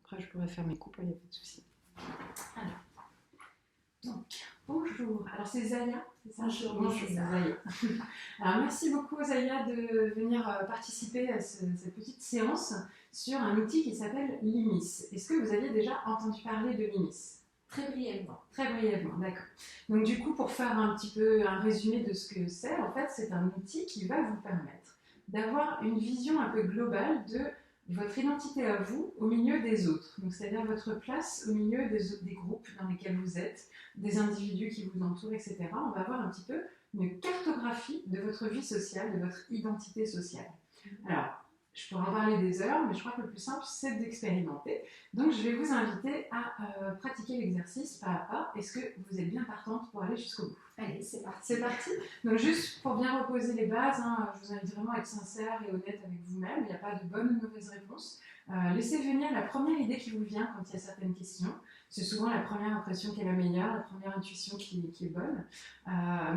Après, je pourrais faire mes coupes, il n'y a pas de souci. Alors, donc, bonjour. Alors, c'est Zaya, c'est ça? Bonjour, C'est Zaya. Alors, merci beaucoup, Zaya, de venir participer à cette petite séance sur un outil qui s'appelle Limis. Est-ce que vous aviez déjà entendu parler de Limis? Très brièvement. Très brièvement, d'accord. Donc, du coup, pour faire un petit peu un résumé de ce que c'est, en fait, c'est un outil qui va vous permettre d'avoir une vision un peu globale de votre identité à vous au milieu des autres. Donc, c'est-à-dire votre place au milieu des groupes dans lesquels vous êtes, des individus qui vous entourent, etc. On va avoir un petit peu une cartographie de votre vie sociale, de votre identité sociale. Alors, je pourrais en parler des heures, mais je crois que le plus simple, c'est d'expérimenter. Donc, je vais vous inviter à pratiquer l'exercice pas à pas. Est-ce que vous êtes bien partante pour aller jusqu'au bout? Allez, c'est parti. C'est parti. Donc, juste pour bien reposer les bases, je vous invite vraiment à être sincère et honnête avec vous-même. Il n'y a pas de bonne ou mauvaise réponse. Laissez venir la première idée qui vous vient quand il y a certaines questions. C'est souvent la première impression qui est la meilleure, la première intuition qui est bonne.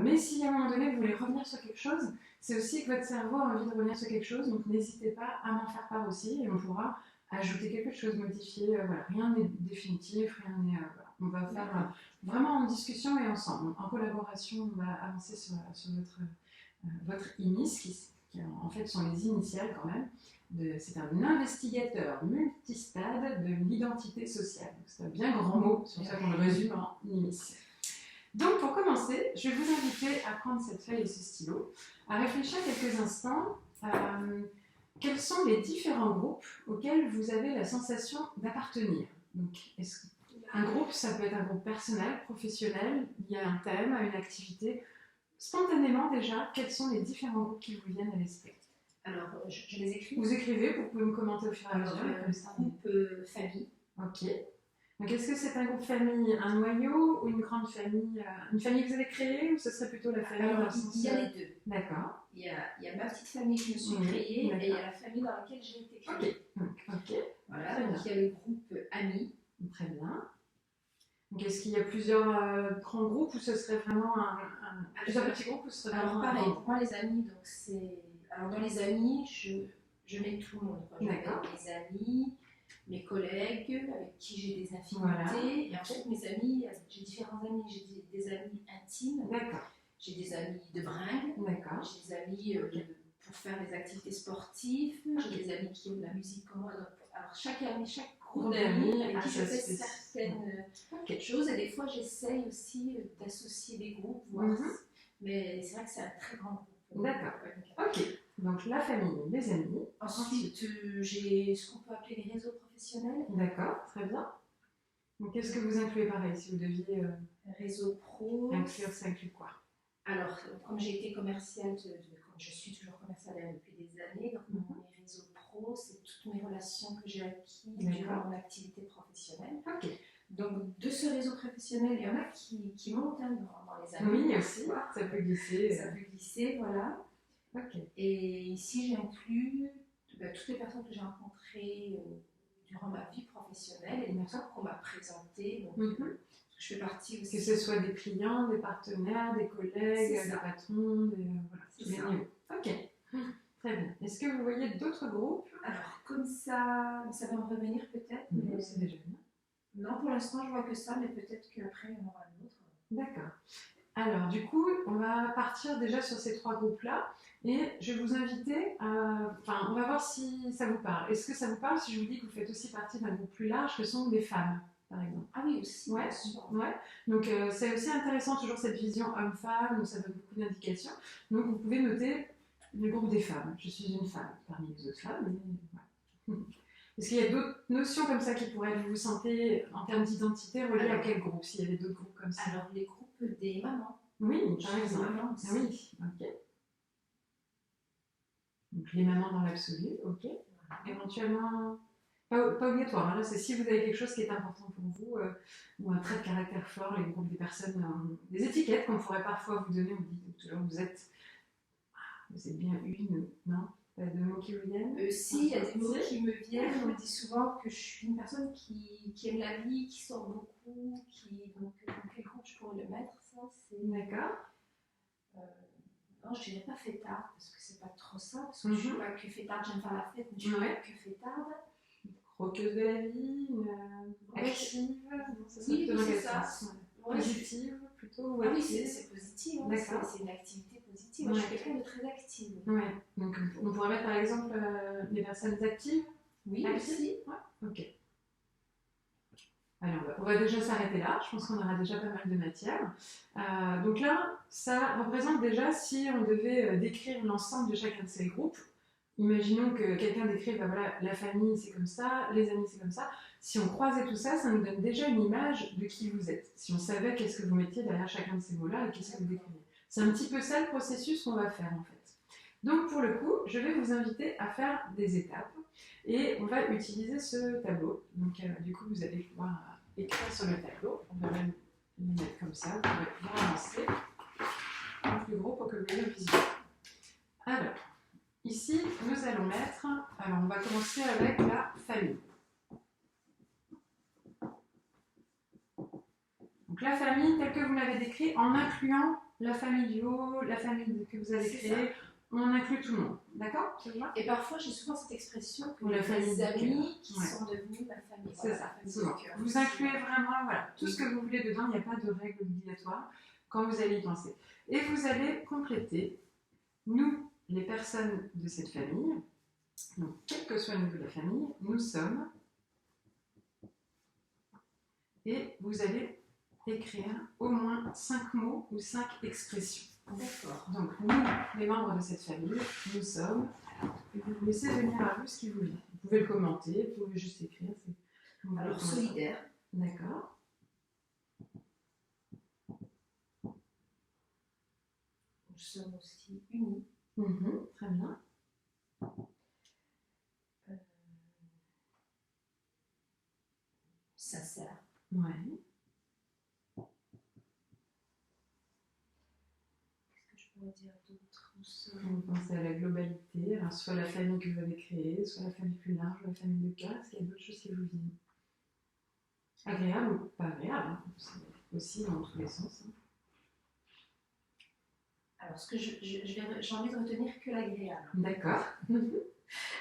Mais si à un moment donné, vous voulez revenir sur quelque chose, c'est aussi que votre cerveau a envie de revenir sur quelque chose. Donc, n'hésitez pas à m'en faire part aussi et on pourra ajouter quelque chose, modifier. Voilà, rien n'est définitif, rien n'est... Voilà. On va faire vraiment en discussion et ensemble. En collaboration, on va avancer sur votre INIS, qui en fait sont les initiales quand même. C'est un investigateur multistade de l'identité sociale. C'est un bien grand mot, c'est pour ça qu'on le résume en INIS. Donc pour commencer, je vais vous inviter à prendre cette feuille et ce stylo, à réfléchir quelques instants. Quels sont les différents groupes auxquels vous avez la sensation d'appartenir? Donc, un groupe, ça peut être un groupe personnel, professionnel, lié à un thème, à une activité. Spontanément déjà, quels sont les différents groupes qui vous viennent à l'esprit? Alors, je les écris. Vous écrivez, vous pouvez me commenter au fur et à mesure. Groupe famille. Ok. Donc, est-ce que c'est un groupe famille, un noyau ou une grande famille? Une famille que vous avez créée ou ce serait plutôt la famille? Alors, il y a les deux. D'accord. Il y a ma petite famille que je me suis créée et il y a la famille dans laquelle j'ai été créée. Ok. Voilà, donc il y a le groupe amis. Très bien. Donc, est-ce qu'il y a plusieurs grands groupes ou ce serait vraiment plusieurs petits groupes ou ce serait Alors, vraiment pareil, pour moi, les amis, donc c'est... Alors, dans les amis, je mets tout le monde. Je mets mes amis, mes collègues avec qui j'ai des affinités. Voilà. Et en fait, mes amis, j'ai différents amis. J'ai des amis intimes. D'accord. J'ai des amis de bringue. D'accord. J'ai des amis pour faire des activités sportives. J'ai des amis qui aiment la musique comme moi. Alors, chaque groupe d'amis avec qui je fais certaines choses. Et des fois, j'essaye aussi d'associer des groupes. Mais c'est vrai que c'est un très grand groupe. D'accord. Ok. Donc, la famille, les amis. Ensuite, j'ai ce qu'on peut appeler les réseaux professionnels. D'accord, très bien. Donc, qu'est-ce que vous incluez pareil si vous deviez réseau pro. inclure, ça inclut quoi? Alors, comme j'ai été commerciale, comme je suis toujours commerciale depuis des années, donc mes réseaux pro, c'est toutes mes relations que j'ai acquises durant mon activité professionnelle. Ok. Donc, de ce réseau professionnel, il y en a qui montent dans les années. Oui, aussi, ça peut glisser. Ça peut glisser, voilà. Ok. Et ici, j'inclus toutes les personnes que j'ai rencontrées durant ma vie professionnelle et les personnes qu'on m'a présentées. Donc, je fais partie aussi. Que ce soit des clients, des partenaires, des collègues, des patrons, voilà, tous les niveaux. Ok, très bien. Est-ce que vous voyez d'autres groupes? Alors, comme ça va me revenir peut-être. Mais c'est déjà bien. Non, pour l'instant, je vois que ça, mais peut-être qu'après, il y en aura un autre. D'accord. Alors, du coup, on va partir déjà sur ces trois groupes-là et je vais vous inviter on va voir si ça vous parle. Est-ce que ça vous parle si je vous dis que vous faites aussi partie d'un groupe plus large que sont les femmes, par exemple? Ah oui, aussi. Ouais. Donc, c'est aussi intéressant, toujours cette vision homme-femme, donc ça donne beaucoup d'indications. Donc, vous pouvez noter le groupe des femmes. Je suis une femme parmi les autres femmes. Est-ce qu'il y a d'autres notions comme ça qui pourraient vous sentez en termes d'identité reliées à quel groupe? S'il y avait d'autres groupes comme ça. Alors, les groupes des mamans. Oui, par exemple. Mamans aussi. Oui, ok. Donc les mamans dans l'absolu, ok. Éventuellement, pas obligatoire. Là, c'est si vous avez quelque chose qui est important pour vous, ou un trait de caractère fort, les groupes des personnes, des étiquettes qu'on pourrait parfois vous donner. On dit toujours vous êtes bien une, non? Pas de mots qui vous viennent? Si, il y a des mots qui me viennent. On me dit souvent que je suis une personne qui aime la vie, qui sort beaucoup, donc dans quel groupe je pourrais le mettre, ça c'est... D'accord. Non, je dirais pas fêtarde, parce que c'est pas trop ça, parce que je suis pas que fêtarde, j'aime faire la fête, mais je suis pas que fêtarde. roqueuse de la vie, active, ça serait Oui, plutôt dans c'est quel ça. sens? Ouais, Positive plutôt ou ah oui, active? c'est positif, hein, D'accord. c'est une activité positive. Moi, je suis quelqu'un de très active. Ouais, donc on pourrait mettre par exemple les personnes actives. Oui, Actives aussi. Ouais, ok. Alors, on va déjà s'arrêter là. Je pense qu'on aura déjà pas mal de matière. Donc là, ça représente déjà, si on devait décrire l'ensemble de chacun de ces groupes, imaginons que quelqu'un décrive, voilà, la famille c'est comme ça, les amis c'est comme ça. Si on croisait tout ça, ça nous donne déjà une image de qui vous êtes. Si on savait qu'est-ce que vous mettiez derrière chacun de ces mots-là et qu'est-ce que vous décriviez. C'est un petit peu ça le processus qu'on va faire en fait. Donc pour le coup, je vais vous inviter à faire des étapes et on va utiliser ce tableau. Donc du coup, vous allez pouvoir écrire sur le tableau. On va même le mettre comme ça, vous pouvez pouvoir avancer un plus gros pour que vous ayez le visuel. Alors, ici, nous allons mettre, alors on va commencer avec la famille. Donc la famille telle que vous l'avez décrite, en incluant la famille du haut, la famille que vous avez créée, on inclut tout le monde, d'accord? Et parfois, j'ai souvent cette expression que la famille les amis qui ouais. sont devenus ma famille. C'est voilà, ça, famille souvent. du cœur. Vous incluez vraiment voilà, tout ce que vous voulez dedans, il n'y a pas de règle obligatoire quand vous allez y penser. Et vous allez compléter, nous, les personnes de cette famille, donc quel que soit le niveau de la famille, nous sommes, et vous allez écrire au moins 5 mots ou 5 expressions. D'accord. Donc, nous, les membres de cette famille, nous sommes. Et vous laissez venir à vous ce qui vous vient. Vous pouvez le commenter, vous pouvez juste écrire. Alors, solidaire. D'accord. Nous sommes aussi unis. Très bien. Sincère. Ouais. On va dire d'autres. Vous pensez à la globalité, alors soit la famille que vous avez créée, soit la famille plus large, la famille de cœur, est-ce qu'il y a d'autres choses qui vous viennent? Agréable ou pas agréable, hein. C'est aussi dans tous les sens. Hein. Alors, ce que j'ai envie de retenir que l'agréable. D'accord.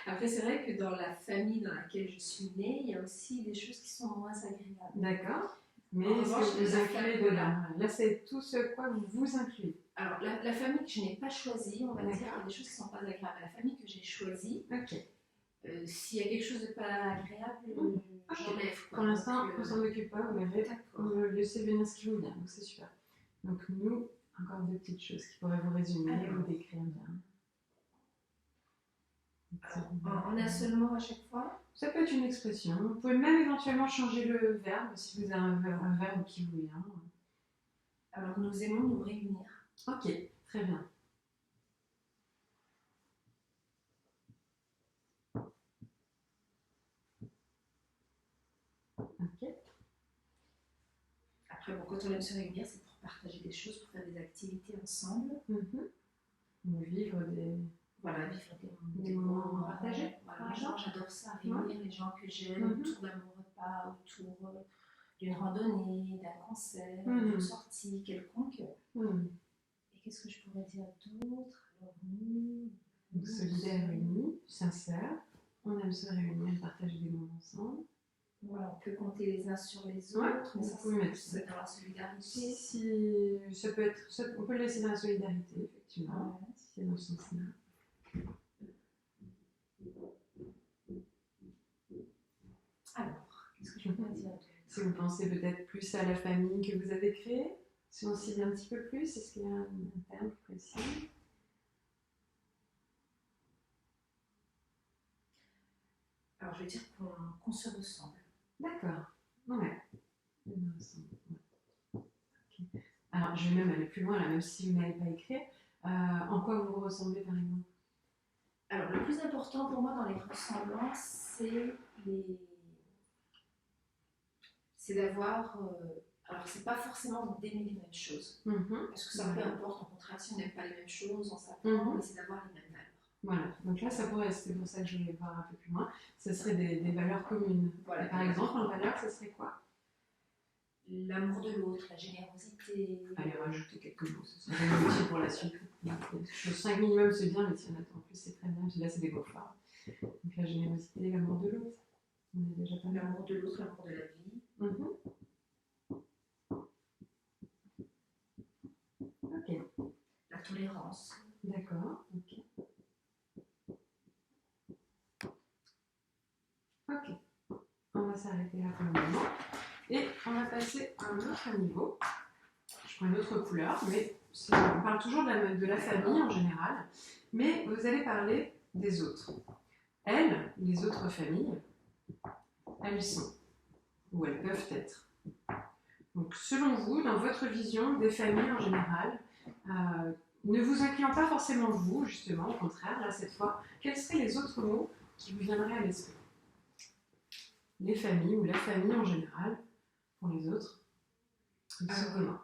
Après, c'est vrai que dans la famille dans laquelle je suis née, il y a aussi des choses qui sont moins agréables. D'accord. Mais est-ce que vous incluez dedans? Là, c'est tout ce quoi vous incluez. Alors, la famille que je n'ai pas choisie, on va dire, il y a des choses qui ne sont pas agréables. La famille que j'ai choisie, s'il y a quelque chose de pas agréable, j'enlève. Pour l'instant, on s'en occupe pas, vous laissez venir ce qui vous vient, donc c'est super. Donc nous, encore deux petites choses qui pourraient vous résumer, vous décrire bien. En un seul mot à chaque fois? Ça peut être une expression. Vous pouvez même éventuellement changer le verbe si vous avez un verbe qui vous vient. Alors, nous aimons nous réunir. Ok, très bien. Ok. Après, bon, quand on aime se réunir, c'est pour partager des choses, pour faire des activités ensemble. Vivre des... Voilà, vivre des moments partagés. Voilà, j'adore ça, réunir les gens que j'aime autour d'un bon repas, autour d'une randonnée, d'un concert, d'une sortie quelconque. Et qu'est-ce que je pourrais dire d'autre? Alors, donc, solidaire, unis, sincère. On aime se réunir, partager des moments ensemble. Voilà, on peut compter les uns sur les autres, mais ça c'est dans la solidarité. Si, ça peut être, on peut le laisser dans la solidarité, effectivement, si c'est dans ce sens-là. Alors, qu'est-ce que je peux dire? Si vous pensez peut-être plus à la famille que vous avez créée, si on s'y vient un petit peu plus, est-ce qu'il y a un terme précis? Alors, je veux dire qu'on se ressemble. D'accord. Ouais. Okay. Alors, je vais même aller plus loin, là, même si vous n'avez pas écrit. En quoi vous vous ressemblez, par exemple? Alors, le plus important pour moi dans les ressemblances, c'est d'avoir... alors, c'est pas forcément d'aimer les mêmes choses. Parce que ça, peu importe, en contraction, on n'aime pas les mêmes choses, on s'apprend, mais c'est d'avoir les mêmes valeurs. Voilà, donc là, ça pourrait, c'est pour ça que je voulais voir un peu plus loin, ce serait des valeurs communes. Voilà. Et par exemple, en valeur, ce serait quoi? L'amour de l'autre, la générosité. Allez, rajouter quelques mots, ce serait utile pour la suite. Le 5 minimum, c'est bien, mais si on attend en plus, c'est très bien. Là, c'est des mots forts. Donc la générosité, l'amour de l'autre. On est déjà pas mal. L'amour de l'autre, l'amour de la vie. Ok. La tolérance. D'accord. Ok. Ok. On va s'arrêter là pour le moment. Et on va passer à un autre niveau. Je prends une autre couleur, mais on parle toujours de la famille en général. Mais vous allez parler des autres. Elles, les autres familles, elles sont, ou elles peuvent être. Donc, selon vous, dans votre vision des familles en général, ne vous incluant pas forcément vous, justement, au contraire, là, cette fois, quels seraient les autres mots qui vous viendraient à l'esprit? Les familles ou la famille en général, pour les autres, ils sont comment?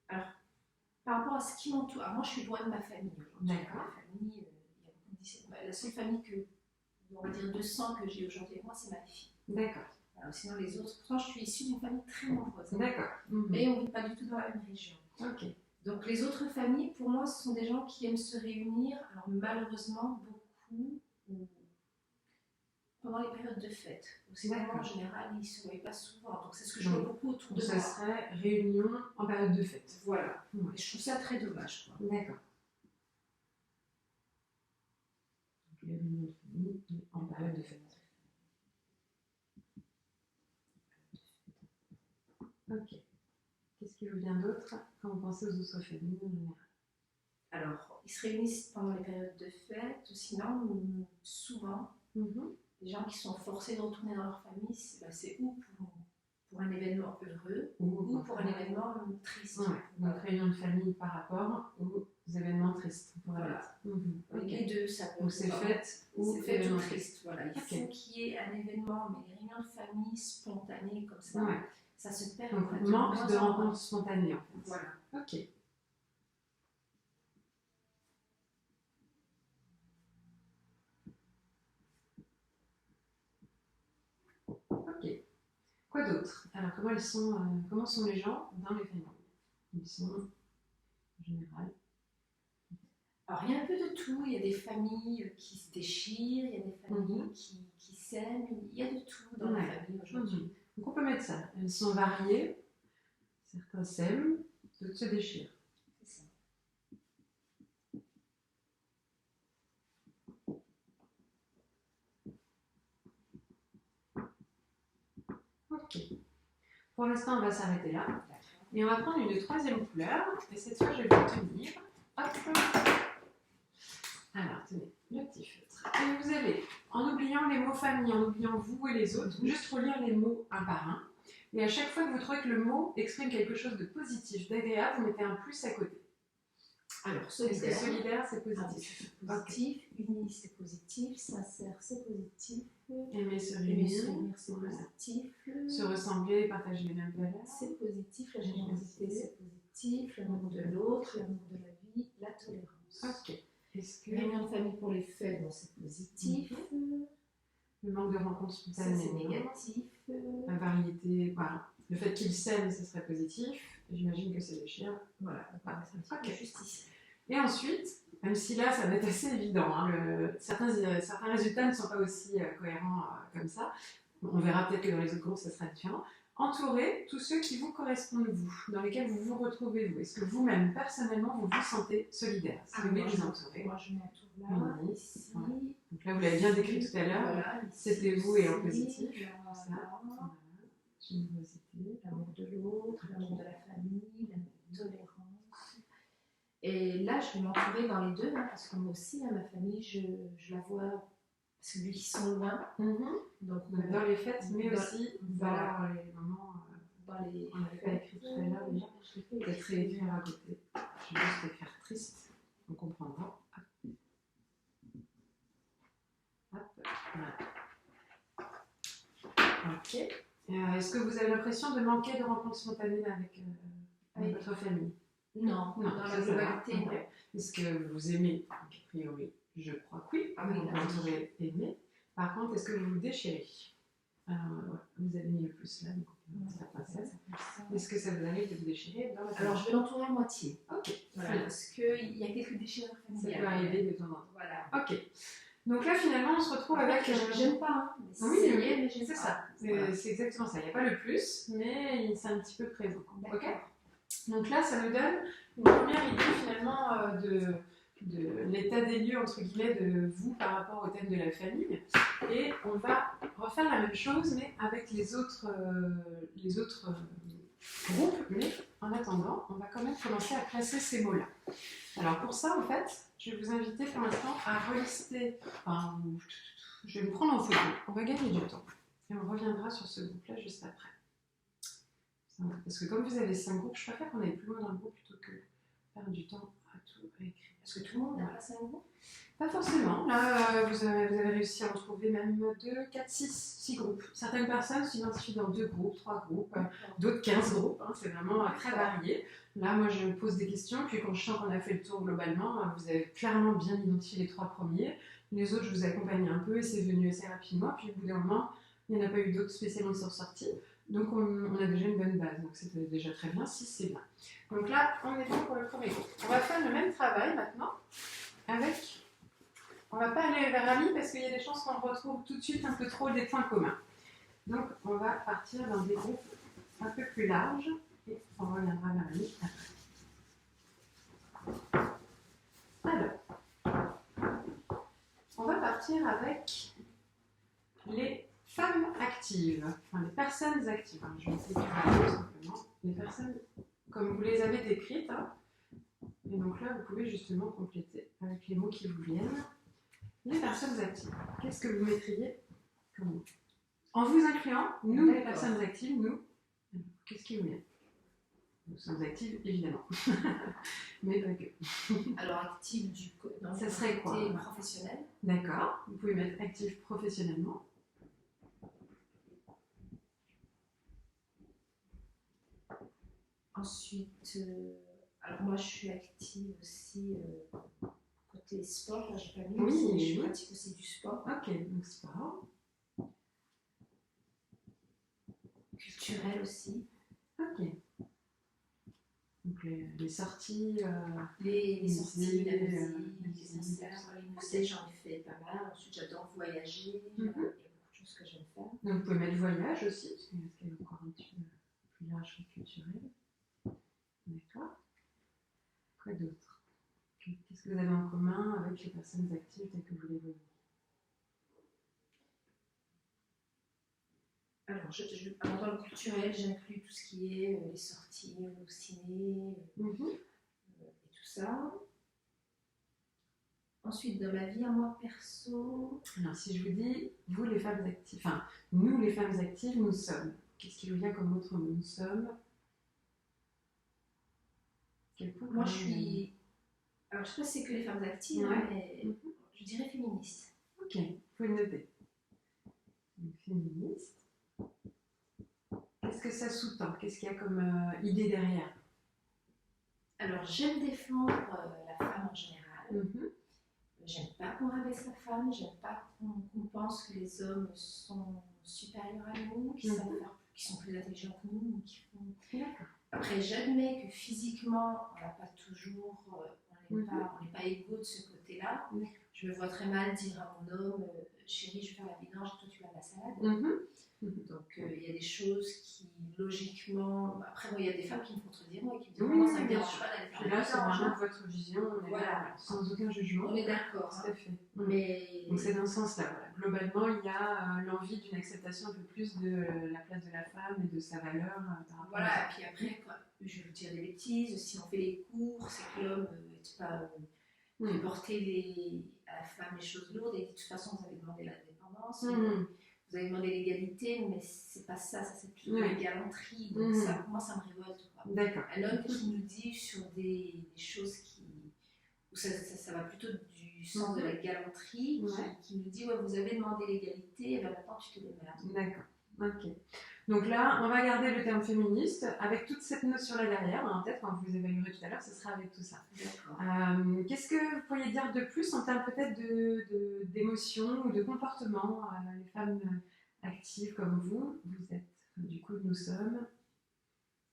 Alors, par rapport à ce qui m'entoure, moi je suis loin de ma famille aujourd'hui. D'accord. La seule famille on va dire de sang que j'ai aujourd'hui avec moi, c'est ma fille. D'accord. Alors, sinon les autres, pourtant je suis issue d'une famille très nombreuse. D'accord. Mais on ne vit pas du tout dans la même région. Ok. Donc les autres familles, pour moi, ce sont des gens qui aiment se réunir. Alors malheureusement, beaucoup pendant les périodes de fête. En général, ils ne se voient pas souvent. Donc c'est ce que je vois beaucoup autour de moi. Ça serait réunion en période de fête. Voilà. Ouais. Et je trouve ça très dommage. D'accord. Donc les réunions de famille en période de fête. Ok. Qu'est-ce qui vous vient d'autre quand vous pensez aux autres familles en général? Alors, ils se réunissent pendant les périodes de fête, ou sinon, souvent, les gens qui sont forcés de retourner dans leur famille, c'est ou pour un événement heureux, ou pour un événement triste. Ouais. Donc, réunion de famille par rapport aux événements tristes. Voilà. Les deux, ça peut être. Donc, c'est fête ou triste. Voilà. Il faut qu'il y ait un événement, mais les réunions de famille spontanées comme ça, ça se perd. Donc, manque de rencontres spontanées, en fait. Voilà. Ok. Ok. Quoi d'autre? Alors, comment sont les gens dans les familles? Ils sont, en général. Alors, il y a un peu de tout. Il y a des familles qui se déchirent, il y a des familles qui s'aiment. Il y a de tout dans les familles aujourd'hui. Donc, on peut mettre ça. Elles sont variées. Certains s'aiment, d'autres se déchirent. C'est ça. Ok. Pour l'instant, on va s'arrêter là. Et on va prendre une troisième couleur. Et cette fois, je vais vous tenir. Hop. Alors, tenez, le petit feutre. Et vous allez, en oubliant les mots famille, en oubliant vous et les autres, juste relire les mots un par un. Et à chaque fois que vous trouvez que le mot exprime quelque chose de positif, d'agréable, vous mettez un plus à côté. Alors, solidaire. Est-ce que solidaire, c'est positif? Positif, uni, c'est positif, sincère, c'est positif. Aimer se réunir, c'est positif. Se ressembler, partager les mêmes valeurs. C'est positif, la générosité, c'est positif. L'amour de l'autre, l'amour de la vie, la tolérance. Ok. Réunion de famille pour les fêtes, bon, c'est positif. Le manque de rencontres spontanées, c'est négatif. La variété, voilà. Le fait qu'ils s'aiment, ce serait positif. J'imagine que c'est des chiens. Voilà, c'est un petit peu juste ici. Et ensuite, même si là, ça va être assez évident, hein, certains résultats ne sont pas aussi cohérents comme ça. On verra peut-être que dans les autres groupes, ça sera différent. Entourez tous ceux qui vous correspondent, vous, dans lesquels vous vous retrouvez, vous. Est-ce que vous-même, personnellement, vous vous sentez solidaire? Si vous voulez vous entourer. Moi, je m'entoure là, ici. Voilà. Donc là, vous l'avez bien décrit tout à l'heure. Voilà, c'était vous et en positif. Voilà. Générosité, l'amour de l'autre, l'amour de la famille, la tolérance. Et là, je vais m'entourer dans les deux, hein, parce que moi aussi, hein, ma famille, je la vois, parce que vu qu'ils sont loin. Donc, dans les fêtes, mais aussi dans les moments. Dans les on n'avait pas écrit tout à l'heure déjà. Peut-être réécrire à côté. Je vais juste écrire triste. On comprendra. Hop. Voilà. Ok. Est-ce que vous avez l'impression de manquer de rencontres spontanées avec votre famille? Non, dans la globalité, non. Est-ce que vous aimez? A priori, je crois que oui. Vous aurez aimé. Par contre, est-ce que vous vous déchirez? Vous avez mis le plus là, donc la princesse. Est-ce que ça vous arrive de vous déchirer dans la famille? Alors, je vais l'entourer à moitié. Ok. Voilà, parce qu'il y a quelques déchirures familiales. Ça peut arriver de temps en temps. Voilà. Ok. Donc là, finalement, on se retrouve avec... J'aime pas, hein. Oui, mais j'aime c'est pas. ça. C'est exactement ça. Il n'y a pas le plus, mais c'est un petit peu présent. Ok. Donc là, ça nous donne une première idée finalement de l'état des lieux, entre guillemets, de vous par rapport au thème de la famille. Et on va refaire la même chose, mais avec les autres groupes. Mais en attendant, on va quand même commencer à placer ces mots-là. Alors pour ça, en fait, je vais vous inviter pour l'instant à relister. Enfin, je vais me prendre en photo. On va gagner du temps. Et on reviendra sur ce groupe-là juste après. Parce que comme vous avez 5 groupes, je préfère qu'on aille plus loin dans le groupe plutôt que perdre du temps à tout écrire. Est-ce que tout le monde a 5 groupes? Pas forcément. Là, vous avez réussi à en trouver même 2, 4, 6 groupes. Certaines personnes s'identifient dans 2 groupes, 3 groupes, d'autres 15 groupes. Hein, c'est vraiment très varié. Là, moi, je me pose des questions, puis quand je sens qu'on a fait le tour globalement, vous avez clairement bien identifié les 3 premiers. Les autres, je vous accompagne un peu et c'est venu assez rapidement. Puis au bout d'un moment, il n'y en a pas eu d'autres spécialement qui sont ressortis. Donc on a déjà une bonne base, donc c'était déjà très bien, 6 c'est bien. Donc là, on est bon pour le premier groupe. On va faire le même travail maintenant avec... On va pas aller vers Ami parce qu'il y a des chances qu'on retrouve tout de suite un peu trop des points communs. Donc on va partir dans des groupes un peu plus larges et on reviendra vers Ami après. Alors, on va partir avec les femmes actives, enfin les personnes actives. Alors, je vais essayer de faire tout simplement. Les personnes, comme vous les avez décrites, hein, et donc là, vous pouvez justement compléter avec les mots qui vous viennent. Les personnes actives. Qu'est-ce que vous mettriez comme mot? En vous incluant, nous, les personnes actives, nous, qu'est-ce qui vous vient? Nous sommes actives, évidemment. Mais pas que. Alors, active dans ça serait quoi? Professionnel. D'accord. Vous pouvez mettre active professionnellement. Ensuite, alors moi je suis active aussi côté sport, là j'ai pas mis, oui, je pratique aussi du sport. Ok, donc sport. Culturel aussi. Ok. Donc les sorties, les sorties, la musique, les concerts, musées, j'en ai fait pas mal. Ensuite, j'adore voyager. Il y a beaucoup de choses que j'aime faire. Donc, vous pouvez mettre voyage aussi, parce qu'il y a encore un petit peu plus large et culturel. D'accord. Quoi d'autre? Qu'est-ce que vous avez en commun avec les personnes actives telles que vous les voyez? Alors, dans le culturel, j'inclus tout ce qui est les sorties au ciné et tout ça. Ensuite, dans ma vie, à moi perso... Alors, si je vous dis, vous les femmes actives, enfin, nous les femmes actives, nous sommes. Qu'est-ce qui vous vient comme autre mot? Nous sommes... Moi, je suis... Alors, je ne sais pas si c'est que les femmes actives, mais je dirais féministe. Ok, il faut le noter. Féministe. Qu'est-ce que ça sous-tend? Qu'est-ce qu'il y a comme idée derrière? Alors, j'aime défendre la femme en général. J'aime pas qu'on rabaisse la femme, j'aime pas qu'on pense que les hommes sont supérieurs à nous, qu'ils sont plus intelligents que nous. Après, j'admets que physiquement, on n'a pas toujours, on n'est pas égaux de ce côté-là. Je me vois très mal dire à mon homme, chérie, je vais faire la vidange, toi tu vas la salade. Donc il y a des choses qui, logiquement... Après, il y a des femmes qui me contrediront et qui me disent non, ça ne me dérange pas d'aller faire la vidange. Là, c'est vraiment votre vision, voilà, sans aucun jugement. On est d'accord. Tout à fait. Mais... Donc c'est dans ce sens-là. Voilà. Globalement, il y a l'envie d'une acceptation un peu plus de la place de la femme et de sa valeur par rapport à ça. Et puis après, quoi, je vais vous dire des bêtises, si on fait les courses et que l'homme n'est pas fait porter à la femme les choses lourdes, et de toute façon, vous avez demandé l'indépendance. Vous avez demandé l'égalité, mais c'est pas ça, c'est plutôt la galanterie. Donc ça, pour moi, ça me révolte. D'accord. Un homme qui nous dit sur des choses où ça va plutôt du sens de la galanterie, qui nous dit vous avez demandé l'égalité, et bien maintenant tu te démerdes. D'accord. Ok. Donc là, on va garder le terme féministe avec toute cette notion-là derrière. En tête, quand vous évaluerez tout à l'heure, ce sera avec tout ça. Qu'est-ce que vous pourriez dire de plus en termes peut-être d'émotions ou de comportement? Les femmes actives comme vous êtes, du coup, nous sommes,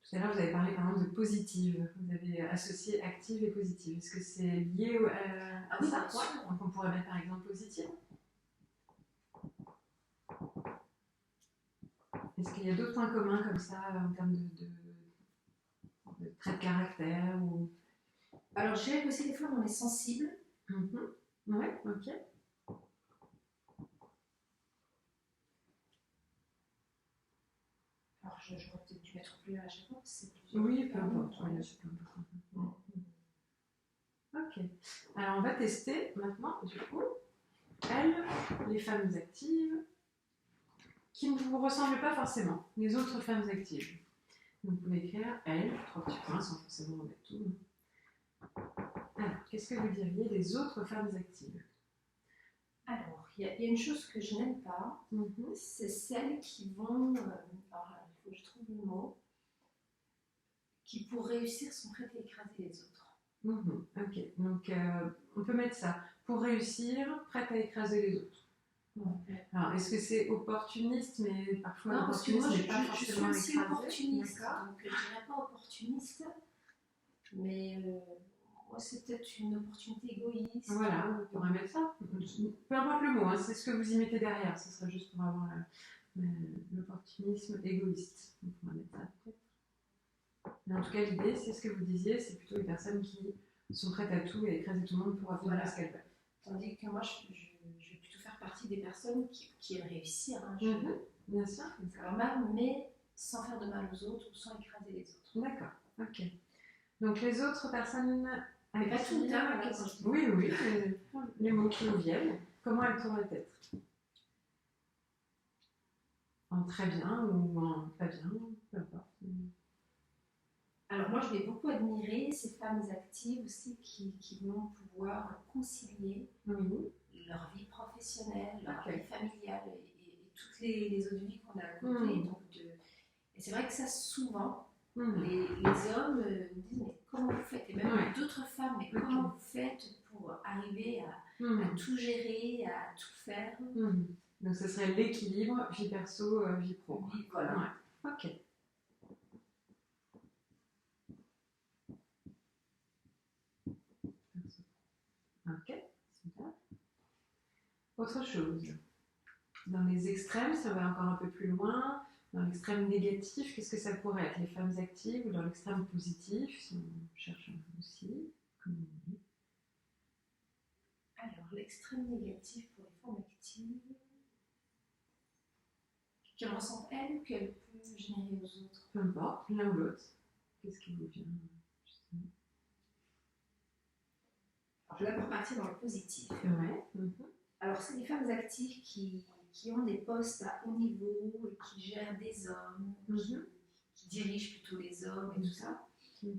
tout Tout à l'heure, vous avez parlé par exemple de positive. Vous avez associé active et positive. Est-ce que c'est lié à oui, ça? bien sûr. Donc on pourrait mettre par exemple positive. Est-ce qu'il y a d'autres points communs comme ça en termes de traits de caractère ou... Alors, je dirais aussi des fois on est sensible. Ouais, ok. Alors, j'aurais peut-être dû mettre plus à chaque fois. Oui, peu importe. Ok. Alors, on va tester maintenant, du coup, elles, les femmes actives, qui ne vous ressemblent pas forcément, les autres femmes actives. Donc, vous pouvez écrire elles, 3 petits points, sans forcément remettre tout. Alors, qu'est-ce que vous diriez des autres femmes actives? Alors, il y a une chose que je n'aime pas, c'est celles qui vont, alors il faut que je trouve le mot, qui pour réussir sont prêtes à écraser les autres. Ok, donc on peut mettre ça. Pour réussir, prête à écraser les autres. Alors, est-ce que c'est opportuniste, mais parfois non, parce que moi, n'est pas forcément je suis aussi écrasé, opportuniste, donc je ne dirais pas opportuniste, mais moi, c'est peut-être une opportunité égoïste. Voilà, on pourrait mettre ça. Peu importe le mot, hein, c'est ce que vous y mettez derrière. Ce serait juste pour avoir l'opportunisme égoïste. On pourrait mettre ça peut-être. Mais en tout cas, l'idée, c'est ce que vous disiez, c'est plutôt les personnes qui sont prêtes à tout et à écraser tout le monde pour obtenir ce qu'elles veulent. Tandis que moi, je vais plutôt faire partie des personnes qui aiment réussir. Hein, bien sûr. Mais sans faire de mal aux autres ou sans écraser les autres. D'accord, ok. Donc les autres personnes... Mais pas tout le temps, oui, les mots qui nous viennent, comment elles pourraient être? En très bien ou en pas bien, peu importe. Alors moi, je vais beaucoup admirer ces femmes actives aussi qui vont pouvoir concilier leur vie professionnelle, leur vie familiale et toutes les autres vies qu'on a à côté. Et c'est vrai que ça, souvent, les hommes me disent mais comment vous faites? Et même d'autres femmes, mais comment vous faites pour arriver à tout gérer, à tout faire? Donc ce serait l'équilibre vie perso, vie pro. Voilà. Ok. Ok, super. Autre chose. Dans les extrêmes, ça va encore un peu plus loin. Dans l'extrême négatif, qu'est-ce que ça pourrait être? Les femmes actives ou dans l'extrême positif, si on cherche aussi, comme on dit. Alors, l'extrême négatif pour les femmes actives, qu'elles ressentent elles ou qu'elles peuvent générer aux autres? Peu importe, l'un ou l'autre. Qu'est-ce qui vous vient justement? Alors, je vais d'abord partir dans le positif. Ouais. Alors, c'est des femmes actives qui ont des postes à haut niveau et qui gèrent des hommes, qui dirigent plutôt les hommes et tout ça. Donc,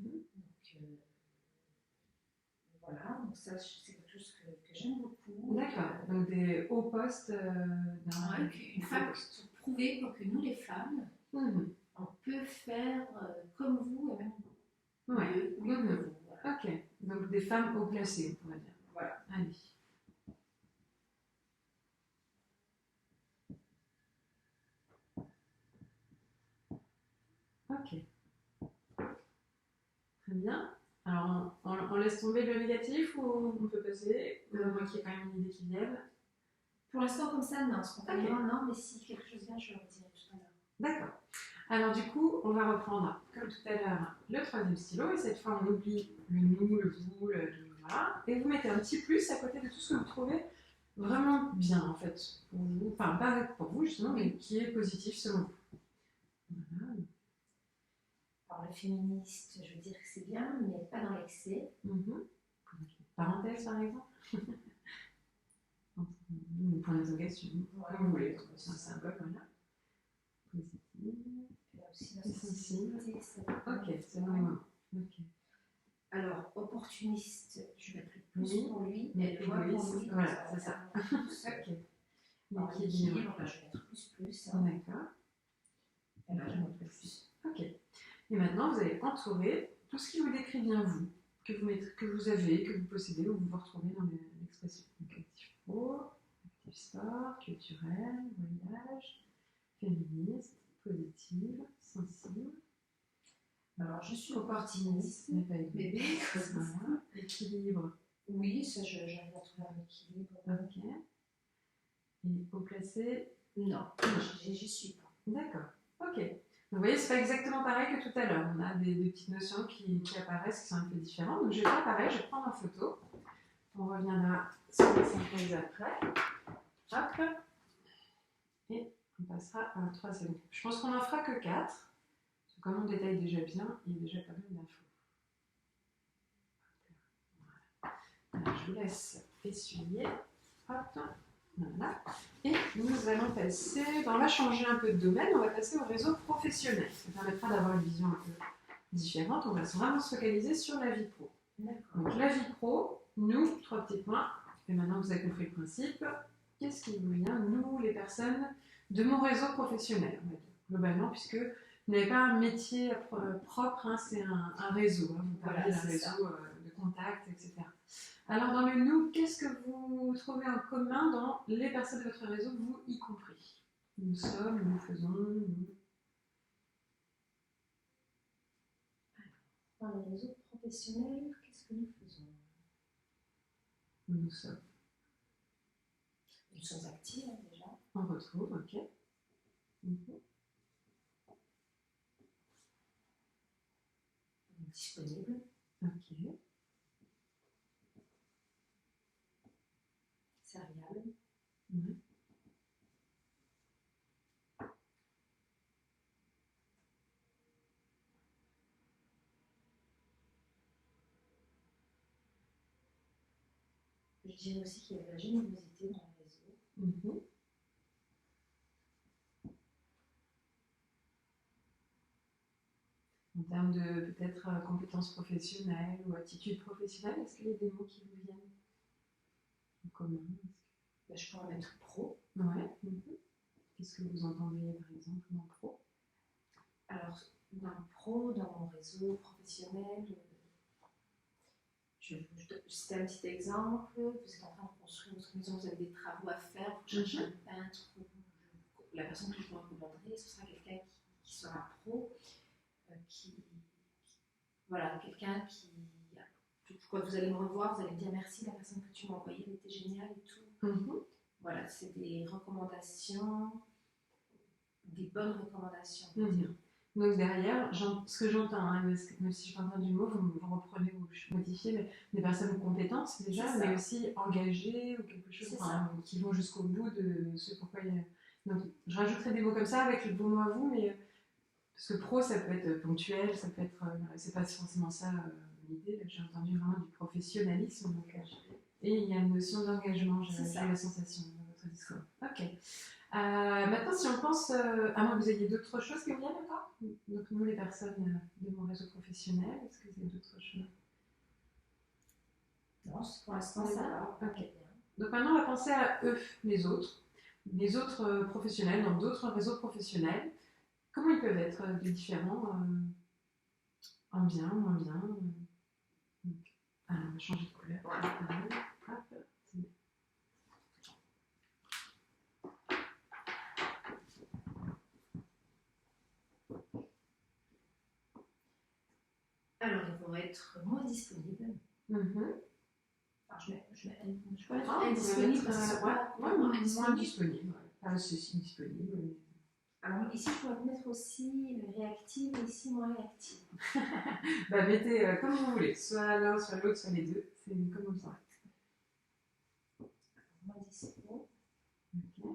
voilà, donc ça, c'est quelque chose que j'aime beaucoup. D'accord, donc des hauts postes une femme qui a prouvé que nous, les femmes, on peut faire comme vous et même mieux que vous. Voilà. Ok, donc des femmes haut placées, on pourrait dire. Voilà. Allez. Ok. Très bien. Alors, on laisse tomber le négatif ou on peut passer? Moi qui ai quand même une idée qui vienne. Pour l'instant, comme ça, non. Spontanément, non. Mais si quelque chose vient, je le redirai tout à l'heure. D'accord. Alors, du coup, on va reprendre, comme tout à l'heure, le troisième stylo. Et cette fois, on oublie le nous, le vous, voilà. Et vous mettez un petit plus à côté de tout ce que vous trouvez vraiment bien, en fait, pour vous. Enfin, pas pour vous, justement, mais qui est positif selon vous. Voilà. Alors, le féministe, je veux dire que c'est bien, mais pas dans l'excès. Parenthèse, par exemple. Ou point d'interrogation, comme vous voulez. C'est un symbole, voilà. Positif. Et sensible. Ok, c'est le moment. Okay. Alors, opportuniste, je mettrai plus pour lui, mais égoïste, pour lui. Voilà, c'est ça. Ok. L'équilibre, là, je vais mettre plus. D'accord. Et là, je vais mettre plus. Ok. Et maintenant, vous allez entourer tout ce qui vous décrit bien vous, que vous avez, que vous possédez, où vous vous retrouvez dans l'expression. Donc, actif pro, actif sport, culturel, voyage, féministe, positive, sensible. Alors, je suis opportuniste, mais pas égoïste. bébé. Voilà. Équilibre. Oui, ça, j'arrive à trouver un équilibre. Ok. Et haut placé. Non, j'y suis pas. D'accord. Ok. Donc, vous voyez, c'est pas exactement pareil que tout à l'heure. On a des petites notions qui apparaissent, qui sont un peu différentes. Donc, je vais faire pareil, je vais prendre en photo. On reviendra sur les synthèses après. Hop. Et on passera à un troisième. Je pense qu'on n'en fera que 4. Comme on détaille déjà bien, il y a déjà pas mal d'infos. Voilà. Alors, je vous laisse essuyer. Hop. Voilà. Et nous allons passer, on va changer un peu de domaine, on va passer au réseau professionnel. Ça permettra d'avoir une vision un peu différente. On va vraiment se focaliser sur la vie pro. Donc la vie pro, nous, 3 petits points. Et maintenant que vous avez compris le principe, qu'est-ce qui vous vient, nous, les personnes de mon réseau professionnel, on va dire, globalement, puisque vous n'avez pas un métier propre, hein, c'est un réseau. Hein, vous parlez d'un réseau de contacts, etc. Alors, dans le nous, qu'est-ce que vous trouvez en commun dans les personnes de votre réseau, vous y compris? Nous sommes, nous faisons, nous. Dans le réseau professionnel, qu'est-ce que nous faisons? Nous sommes. Nous sommes actifs déjà. On retrouve, ok. Disponible. Ok. Serviable. Ouais. Je dirais aussi qu'il y a de la générosité dans le réseau. En termes de peut-être compétences professionnelles ou attitudes professionnelles, est-ce qu'il y a des mots qui vous viennent en commun? Je pourrais mettre pro. Ouais. Qu'est-ce que vous entendez par exemple dans pro? Alors, dans pro, dans mon réseau professionnel, c'est un petit exemple. Vous êtes en train de construire votre maison, vous avez des travaux à faire, vous cherchez un peintre, la personne que je vous recommanderai, ce sera quelqu'un qui sera pro, voilà, quelqu'un qui. Quand vous allez me revoir, vous allez me dire merci, la personne que tu m'as envoyée, elle était géniale et tout. Voilà, c'est des recommandations, des bonnes recommandations. Donc derrière, ce que j'entends, hein, même si je n'ai pas entendu du mot, vous reprenez, vous modifiez, mais des personnes compétentes déjà, mais aussi engagées ou quelque chose qui vont jusqu'au bout de ce pourquoi il y a... Donc je rajouterai des mots comme ça avec vos mots à vous, mais parce que pro, ça peut être ponctuel, ça peut être... c'est pas forcément ça l'idée, j'ai entendu vraiment du professionnalisme, donc, et il y a une notion d'engagement, j'ai la sensation dans votre discours. Ok. Maintenant, si on pense, à moins que vous ayez d'autres choses qui vous viennent encore, donc nous les personnes de mon réseau professionnel, est-ce que vous avez d'autres choses? Non, pour l'instant ça va. Ok. Donc maintenant, on va penser à eux, les autres professionnels dans d'autres réseaux professionnels. Comment ils peuvent être différents, en bien, moins bien? On va changer de couleur. Hop. Alors, ils vont être moins disponibles. Alors, je peux mettre indisponible parce que moins disponible. Pas aussi disponible. Alors, ici, je pourrais mettre aussi réactive et ici moins réactive. Mettez comme vous voulez, soit l'un, soit l'autre, soit les deux. C'est comme vous le sentez. Moins dispo. Ok.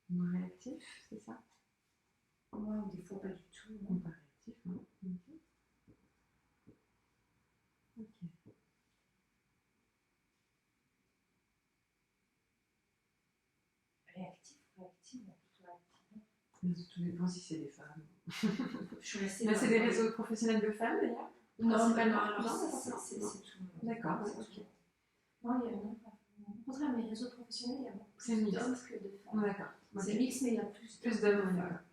Moins réactif, c'est ça? Moins ou des fois pas du tout. Pas réactif, hein. Ok. Réactif, plutôt réactive. Tout dépend si c'est des femmes. Là, c'est des réseaux professionnels de femmes d'ailleurs? Non, c'est tout. D'accord, ok. Non, il y a au contraire, mes réseaux professionnels, il y a beaucoup d'hommes que de femmes. D'accord. C'est mixte, mais il y a plus d'hommes. D'accord.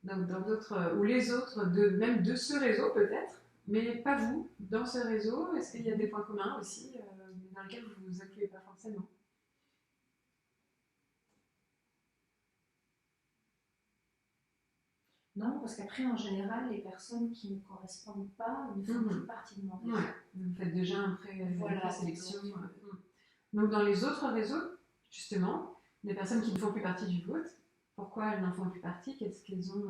Donc dans d'autres, ou les autres, même de ce réseau peut-être, mais pas vous, dans ce réseau, est-ce qu'il y a des points communs aussi dans lesquels vous ne vous incluez pas forcément? Non, parce qu'après, en général, les personnes qui ne correspondent pas ne font plus partie de mon réseau. Ouais, vous faites déjà un présélection. Donc, donc, dans les autres réseaux, justement, les personnes qui ne font plus partie du vôtre, pourquoi elles n'en font plus partie? Qu'est-ce qu'elles ont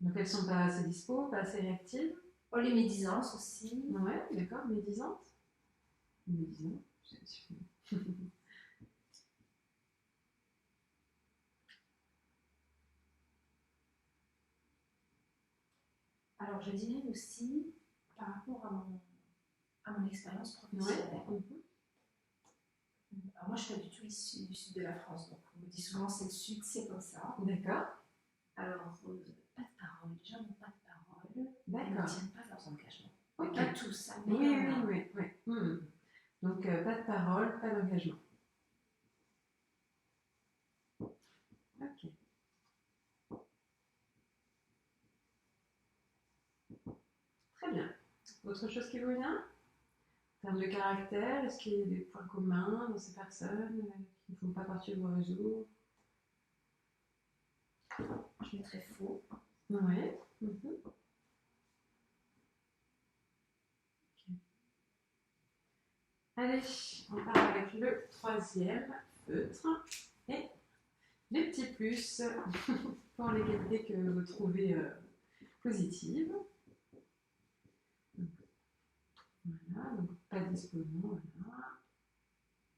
Donc, elles ne sont pas assez dispo, pas assez réactives. Oh, les médisances aussi. Ouais, d'accord, médisantes. Médisantes, c'est sûr. Alors, je dirais aussi, par rapport à mon expérience professionnelle, alors moi, je ne suis pas du tout issue du sud de la France, donc on me dit souvent c'est le sud, c'est comme ça. D'accord. Alors, pas de parole, les gens n'ont pas de parole, D'accord. ils ne tiennent pas leurs engagements. Okay. Pas tous, hein, mais oui. Donc, pas de parole, pas d'engagement. Ok. Très bien. Autre chose qui vous vient? En termes de caractère, est-ce qu'il y a des points communs dans ces personnes qui ne font pas partie de vos réseaux? Je mettrais faux. Oui. Allez, on part avec le troisième feutre et les petits plus pour les qualités que vous trouvez positives. Voilà, donc pas disponible, voilà.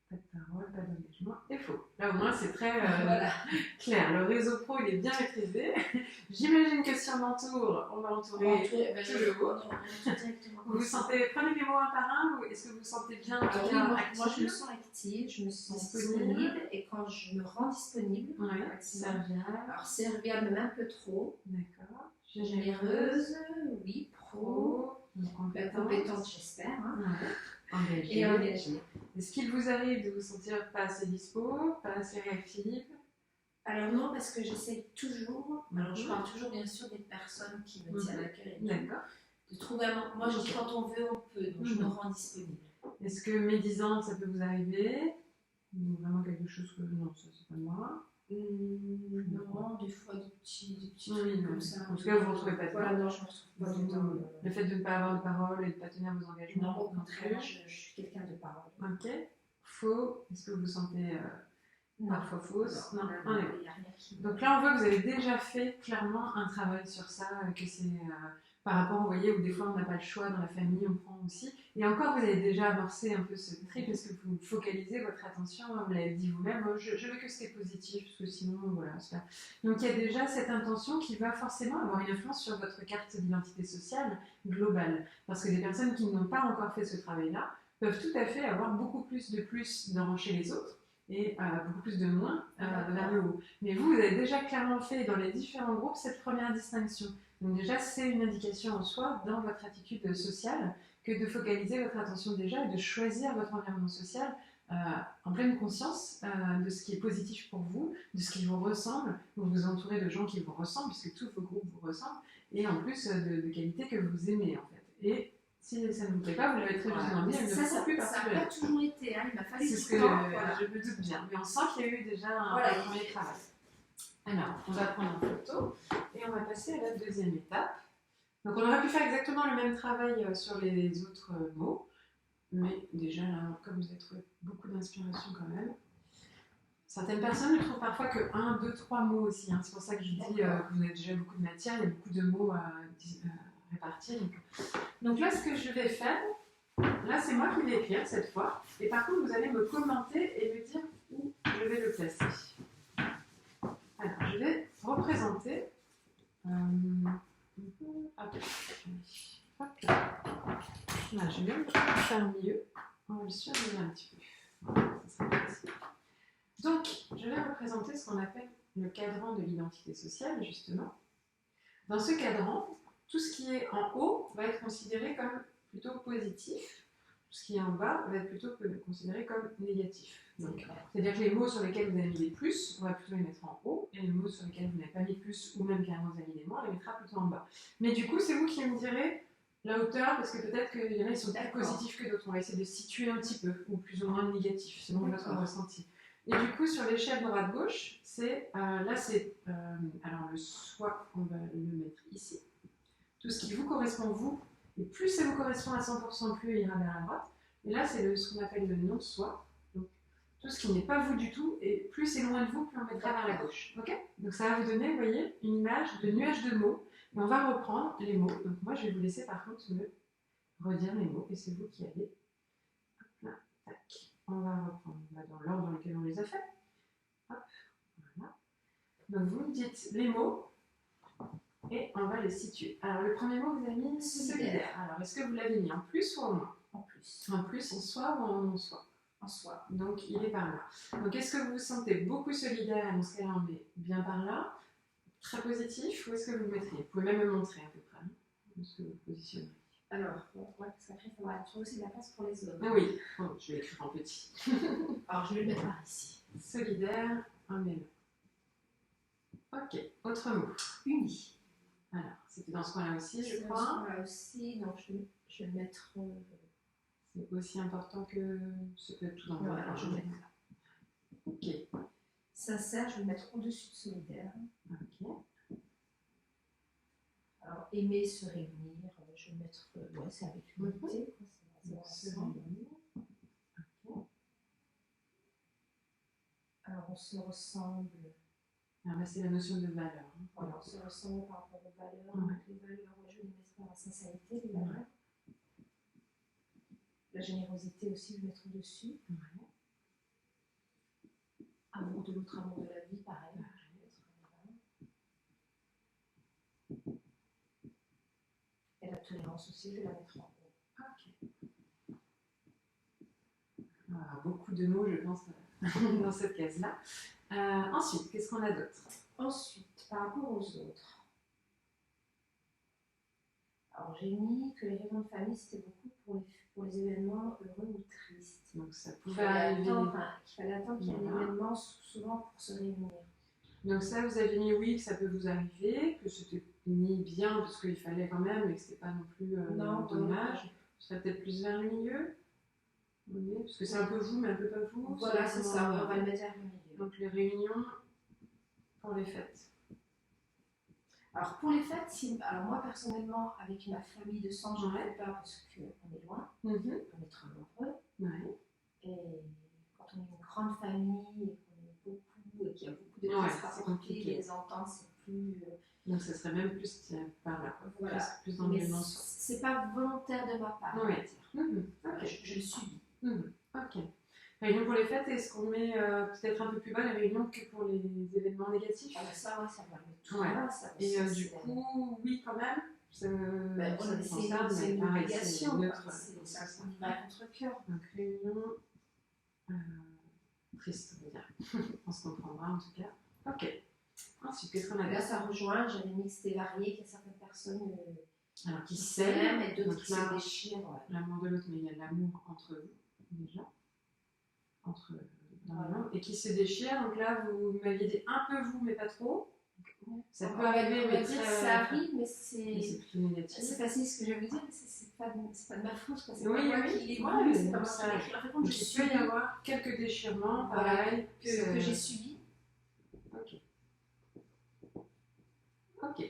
Pas de parole, pas d'engagement et faux. Là au moins c'est très clair. Le réseau pro il est bien maîtrisé. J'imagine que si on entoure, on va entourer tout le haut. Vous vous sentez, prenez les mots un par un ou est-ce que vous vous sentez bien moi je me sens active, je me sens disponible et quand je me rends disponible, serviable. Alors serviable même un peu trop. D'accord. Généreuse, oui, pro. Compétente, j'espère. Engagée. Et engagée. Est-ce qu'il vous arrive de vous sentir pas assez dispo, pas assez réactive? Alors non, parce que j'essaye toujours, alors je parle toujours bien sûr des personnes qui me tiennent à cœur et d'accord. De trouver un moment. Moi je dis quand on veut, on peut, donc je me rends disponible. Est-ce que médisante, ça peut vous arriver? Ou vraiment quelque chose que non, ça c'est pas moi. Non, des fois des petits trucs comme ça. En tout cas, vous ne retrouvez pas de voilà, non, je ne me retrouve pas du tout. Le fait de ne pas avoir de parole et de ne pas tenir vos engagements. Non, au contraire, je suis quelqu'un de parole. Ok. Faux. Est-ce que vous vous sentez parfois fausse? Non. Il n'y a rien qui... Donc là, on voit que vous avez déjà fait clairement un travail sur ça, que c'est par rapport, vous voyez, où des fois on n'a pas le choix dans la famille, on prend aussi. Et encore, vous avez déjà amorcé un peu ce tri parce que vous focalisez votre attention, vous l'avez dit vous-même, je veux que ce qui est positif, parce que sinon, voilà, c'est pas... Donc il y a déjà cette intention qui va forcément avoir une influence sur votre carte d'identité sociale globale. Parce que des personnes qui n'ont pas encore fait ce travail-là peuvent tout à fait avoir beaucoup plus de plus chez les autres et beaucoup plus de moins vers le haut. Mais vous avez déjà clairement fait dans les différents groupes cette première distinction. Donc déjà, c'est une indication en soi dans votre attitude sociale que de focaliser votre attention déjà et de choisir votre environnement social en pleine conscience de ce qui est positif pour vous, de ce qui vous ressemble. Vous vous entourez de gens qui vous ressemblent, puisque tous vos groupes vous ressemblent, et en plus de qualités que vous aimez en fait. Et si ça ne vous plaît pas, vous l'avez très justement dit, elle ne fait plus partie de ça n'a pas toujours été, hein, il m'a fallu du temps. C'est ce que je me doute bien, mais on sent qu'il y a eu déjà un premier travail. Alors, on va prendre une photo et on va passer à la deuxième étape. Donc, on aurait pu faire exactement le même travail sur les autres mots, mais déjà, là, comme vous avez trouvé beaucoup d'inspiration quand même, certaines personnes ne trouvent parfois que 1, 2, 3 mots aussi. Hein. C'est pour ça que je dis que vous avez déjà beaucoup de matière, il y a beaucoup de mots à répartir. Donc là, ce que je vais faire, là, c'est moi qui vais écrire cette fois. Et par contre, vous allez me commenter et me dire où je vais le placer. Alors, je vais représenter. Là, je vais même faire mieux. On va le surveiller un petit peu. Voilà, ça sera facile. Donc, je vais représenter ce qu'on appelle le cadran de l'identité sociale, justement. Dans ce cadran, tout ce qui est en haut va être considéré comme plutôt positif. Tout ce qui est en bas va être plutôt considéré comme négatif. C'est-à-dire que les mots sur lesquels vous avez mis des plus, on va plutôt les mettre en haut, et les mots sur lesquels vous n'avez pas mis de plus, ou même carrément vous avez mis des moins, on les mettra plutôt en bas. Mais du coup, c'est vous qui me direz la hauteur, parce que peut-être qu'il y en a qui sont plus positifs que d'autres. On va essayer de situer un petit peu, ou plus ou moins négatifs, selon votre ressenti. Et du coup, sur l'échelle droite-gauche, là, c'est alors le soi, on va le mettre ici. Tout ce qui vous correspond, vous, et plus ça vous correspond à 100%, plus il ira vers la droite. Et là, c'est ce qu'on appelle le non-soi. Donc, tout ce qui n'est pas vous du tout, et plus c'est loin de vous, plus on mettra vers la gauche. Ok? Donc, ça va vous donner, vous voyez, une image de nuage de mots. Et on va reprendre les mots. Donc, moi, je vais vous laisser par contre me redire les mots, et c'est vous qui allez. Hop là, tac. On va reprendre dans l'ordre dans lequel on les a fait. Hop, voilà. Donc, vous me dites les mots. Et on va les situer. Alors, le premier mot, vous avez mis solidaire. Alors, est-ce que vous l'avez mis en plus ou en moins? En plus. En plus, en soi ou en non-soi? En soi. Donc, il est par là. Donc, est-ce que vous vous sentez beaucoup solidaire? Dans ce cas-là, on met bien par là. Très positif. Où est-ce que vous le mettriez? Vous pouvez même me montrer à peu près. Où est-ce que vous positionnerez? Alors, parce qu'après, il faudra trouver aussi de la place pour les autres. Ah oui, je vais écrire en petit. Alors, je vais le mettre par ici. Solidaire, on met là. Ok, autre mot. Uni. Alors, c'était dans ce coin-là aussi, je crois. Dans ce coin-là aussi, donc je vais le mettre. C'est aussi important que ce que tout dans le alors je vais le mettre là. Ok. Sincère, je vais le mettre au-dessus de solidaire. Ok. Alors, aimer, se réunir, je vais le mettre. Ouais, c'est avec unité. Se réunir. Ok. Alors, on se ressemble. Alors là, c'est la notion de valeur. Voilà, on se ressemble par rapport aux valeurs. Ouais. Donc, les valeurs, je vais les mettre dans la sincérité, les valeurs. La générosité aussi, je vais mettre au-dessus. Ouais. Amour de l'autre, amour de la vie, pareil. Je vais mettre là. Et la tolérance aussi, je vais la mettre en haut. Ok. Alors, beaucoup de mots, je pense, dans cette case-là. Ensuite, qu'est-ce qu'on a d'autre? Ensuite, par rapport aux autres. Alors, j'ai mis que les réunions de famille, c'était beaucoup pour les événements heureux ou tristes. Donc, ça pouvait arriver. Qu'il fallait attendre qu'il y ait un événement souvent pour se réunir. Donc, ça, vous avez mis oui, que ça peut vous arriver, que c'était mis bien, parce qu'il fallait quand même, mais que c'était pas non plus dommage. Ce serait peut-être plus vers le milieu. Oui, parce que c'est un peu vous, mais un peu pas vous. Voilà, c'est ça, on va le mettre vers le milieu. Donc, les réunions pour les fêtes. Alors, pour les fêtes, alors moi, personnellement, avec ma famille de sang, je ne fais pas parce qu'on est loin, on est très nombreux. Ouais. Et quand on est une grande famille et qu'on est beaucoup et qu'il y a beaucoup de choses à rapporter, les entendre, c'est plus. Donc, ça serait même plus par là. Voilà. Plus dans le non-soi. C'est pas volontaire de ma part. Oui. Okay. Je le subis. Ok. Réunion pour les fêtes, est-ce qu'on met peut-être un peu plus bas les réunions que pour les événements négatifs? Ah, ça, ouais, ça va mettre tout là. Ça, et du coup, oui, quand même. C'est une obligation. Neutre. C'est une contre-cœur. Donc, réunion triste, on va dire. On se comprendra en tout cas. Ok. Ensuite, qu'est-ce qu'on a? Là, ça rejoint, j'avais mis que c'était varié, qu'il y a certaines personnes alors, qui s'aiment et d'autres qui se déchirent. Ouais. L'amour de l'autre, mais il y a de l'amour entre vous, déjà. Et qui se déchirent. Donc là, vous m'aviez dit un peu vous, mais pas trop. Ça peut arriver, mais ça arrive, mais c'est plutôt négatif. C'est facile ce que je vais vous dire, mais c'est pas de ma faute. C'est pas moi qui l'ai voulu, c'est pas moi qui l'ai écrit. Donc il peut y avoir quelques déchirements, pareil, que j'ai subis. Ok,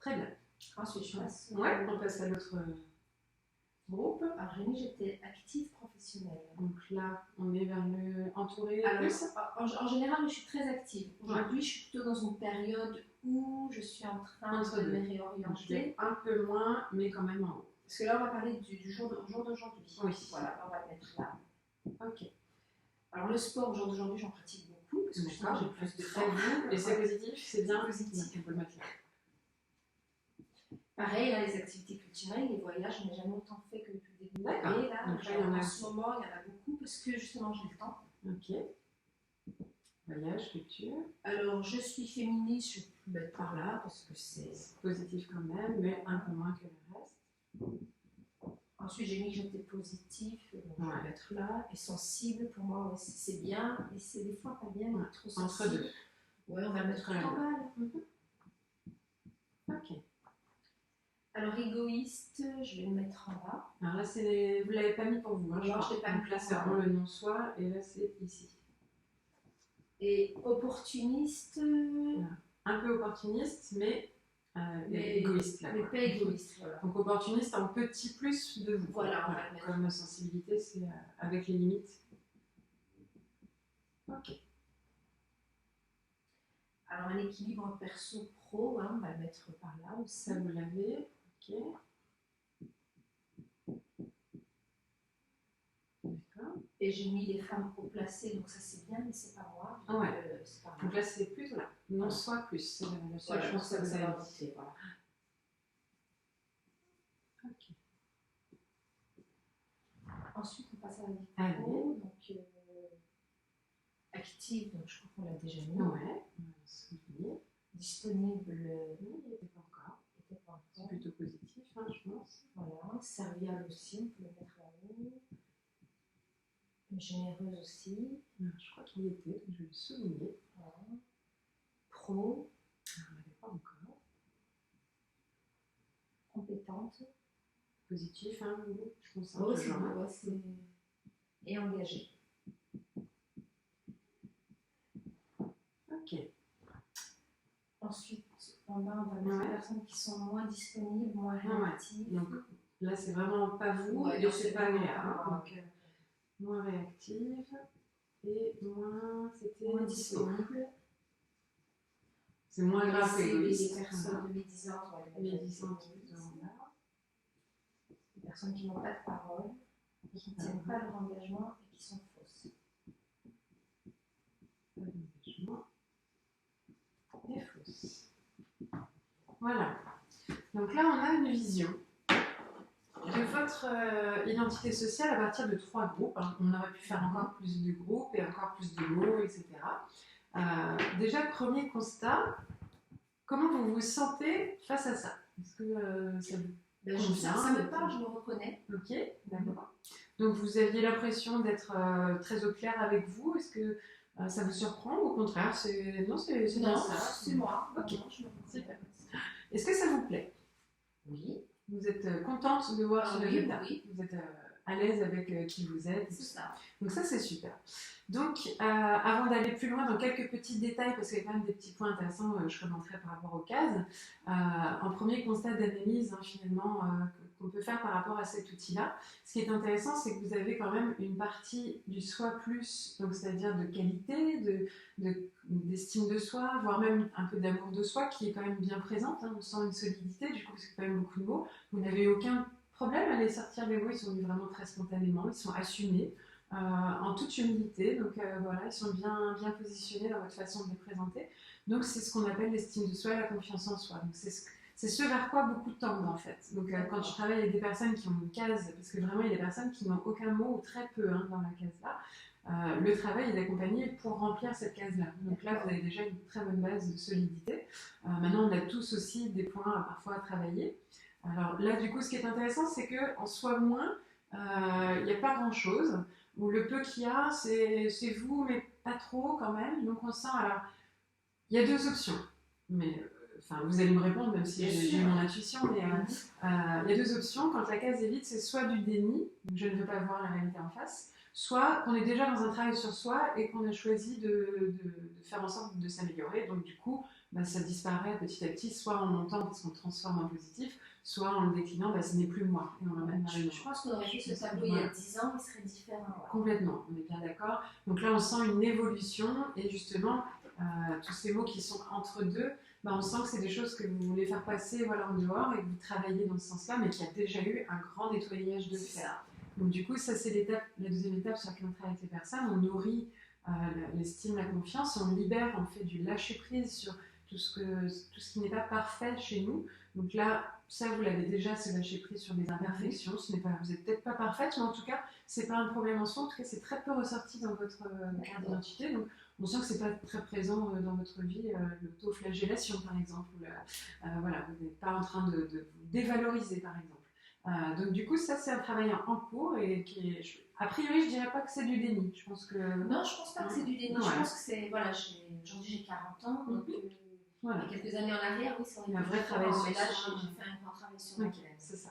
très bien. Ensuite, je passe. On passe à l'autre groupe. Alors, j'ai mis j'étais active professionnelle. Donc là, on est vers le entouré. En général, je suis très active. Aujourd'hui, je suis plutôt dans une période où je suis en train de me réorienter. Un peu moins, mais quand même en haut. Parce que là, on va parler du jour d'aujourd'hui. Oui. Voilà, on va le mettre là. Ok. Alors, le sport, au jour d'aujourd'hui, j'en pratique beaucoup. Parce que j'ai plus de temps. Et c'est positif, c'est bien positif. On peut le mettre là. Pareil, là, les activités culturelles, les voyages, je n'ai jamais autant fait que depuis le début de l'année. Là, donc là, en ce moment, il y en a beaucoup parce que justement, j'ai le temps. Ok. Voyage, culture. Alors, je suis féministe, je peux mettre par là parce que c'est positif quand même, mais un peu moins que le reste. Ensuite, j'ai mis que j'étais positif, donc je vais mettre là. Et sensible, pour moi, c'est bien, et c'est des fois pas bien, mais trop sensible. Entre deux. Ouais, on va le mettre en bas. Ok. Alors, égoïste, je vais le mettre en bas. Alors là, vous ne l'avez pas mis pour vous. Hein, non, je ne l'ai pas mis. Là, c'est vraiment le non-soi, et là, c'est ici. Et opportuniste. Voilà. Un peu opportuniste, mais égoïste. Là, mais pas égoïste. Voilà. Donc opportuniste en petit plus de vous. Voilà, comme sensibilité, c'est avec les limites. Ok. Alors un équilibre perso-pro, hein, on va le mettre par là aussi. Ça, vous l'avez. Ok. D'accord. Et j'ai mis les femmes haut placées, donc ça c'est bien, mais c'est pas moi. Donc, c'est pas donc là c'est plutôt là. Non, voilà. Soit plus. C'est la seule chose que vous avez dit. Voilà. Ok. Ensuite, on passe à la vie pro. Donc, active, donc je crois qu'on l'a déjà mis. Ouais. Disponible. Il n'était pas encore. C'est plutôt positif, hein, je pense. Voilà. Serviable aussi, on peut le mettre là-haut. Généreuse aussi. Je crois qu'il y était, donc je vais le souligner. Voilà. Pro. On n'avait pas encore. Compétente. Positif, hein, je pense. Oh, c'est et engagée. Ok. Ensuite, en bas, on va mettre les personnes qui sont moins disponibles, moins réactives. Donc là, c'est vraiment pas vous, et c'est pas agréable. Donc, moins réactive et moins. C'était moins disponible. C'est moins grave que les personnes de médisantes. Médisantes plutôt en bas. Les personnes qui n'ont pas de parole, qui ne tiennent pas leur engagement et qui sont fausses. Pas d'engagement et fausses. Voilà. Donc là, on a une vision de votre identité sociale à partir de 3 groupes. On aurait pu faire encore plus de groupes et encore plus de mots, etc. Déjà, premier constat, comment vous vous sentez face à ça? Est-ce que ça vous convient? Ça me parle, je me reconnais. Ok, d'accord. Donc vous aviez l'impression d'être très au clair avec vous. Est-ce que ça vous surprend ou au contraire non, c'est bien ça. C'est moi. Ok, super. Est-ce que ça vous plaît? Oui. Vous êtes contente de voir ce résultat? Oui. Vous êtes à l'aise avec qui vous êtes? C'est ça. Donc ça, c'est super. Donc, avant d'aller plus loin dans quelques petits détails, parce qu'il y a quand même des petits points intéressants, je commenterai par rapport aux cases. En premier constat d'analyse, finalement, qu'on peut faire par rapport à cet outil-là, ce qui est intéressant, c'est que vous avez quand même une partie du soi plus, donc c'est-à-dire de qualité, d'estime de soi, voire même un peu d'amour de soi, qui est quand même bien présente. On sent une solidité, du coup, parce qu'il y a quand même beaucoup de mots. Vous n'avez aucun problème à les sortir, les mots, ils sont venus vraiment très spontanément, ils sont assumés. En toute humilité, donc voilà, ils sont bien positionnés dans votre façon de les présenter. Donc c'est ce qu'on appelle l'estime de soi et la confiance en soi. Donc c'est ce vers quoi beaucoup tendent en fait. Donc quand je travaille avec des personnes qui ont une case, parce que vraiment il y a des personnes qui n'ont aucun mot ou très peu dans la case là, le travail est d'accompagner pour remplir cette case là. Donc là vous avez déjà une très bonne base de solidité. Maintenant on a tous aussi des points parfois à travailler. Alors là du coup ce qui est intéressant c'est qu'en soi moins, il n'y a pas grand chose. Où le peu qu'il y a, c'est vous, mais pas trop quand même. Donc on sent, alors, il y a 2 options. Mais, vous allez me répondre, même si j'ai mon intuition, mais il y a 2 options. Quand la case est vide, c'est soit du déni, donc je ne veux pas voir la réalité en face, soit qu'on est déjà dans un travail sur soi et qu'on a choisi de faire en sorte de s'améliorer. Donc du coup, ça disparaît petit à petit, soit en montant parce qu'on transforme en positif, soit en le déclinant, ce n'est plus moi. Et on l'emmène vers je pense qu'on aurait fait ce tableau il y a 10 ans, il serait différent. Ouais. Complètement, on est bien d'accord. Donc là, on sent une évolution et justement, tous ces mots qui sont entre deux, on sent que c'est des choses que vous voulez faire passer en dehors et que vous travaillez dans ce sens-là, mais qu'il y a déjà eu un grand nettoyage de faire. Donc du coup, ça c'est la deuxième étape sur laquelle on travaille avec les personnes. On nourrit l'estime, la confiance, on libère, on fait du lâcher-prise sur tout ce qui n'est pas parfait chez nous. Donc là, ça vous l'avez déjà, c'est lâcher prise sur des imperfections. Vous n'êtes peut-être pas parfaite, mais en tout cas, c'est pas un problème en soi. En tout cas, c'est très peu ressorti dans votre carte d'identité. Donc, on sent que c'est pas très présent dans votre vie, l'autoflagellation, par exemple. Voilà, vous n'êtes pas en train de vous dévaloriser, par exemple. Donc, du coup, ça, c'est un travail en cours et qui est. A priori, je dirais pas que c'est du déni. Je pense que. Non, je pense pas que c'est du déni. Je pense que c'est. Voilà, aujourd'hui, j'ai 40 ans, donc. Voilà. Il y a quelques années en arrière, oui, c'est un vrai travail sur mais là, j'ai fait un grand travail sur moi. C'est ça.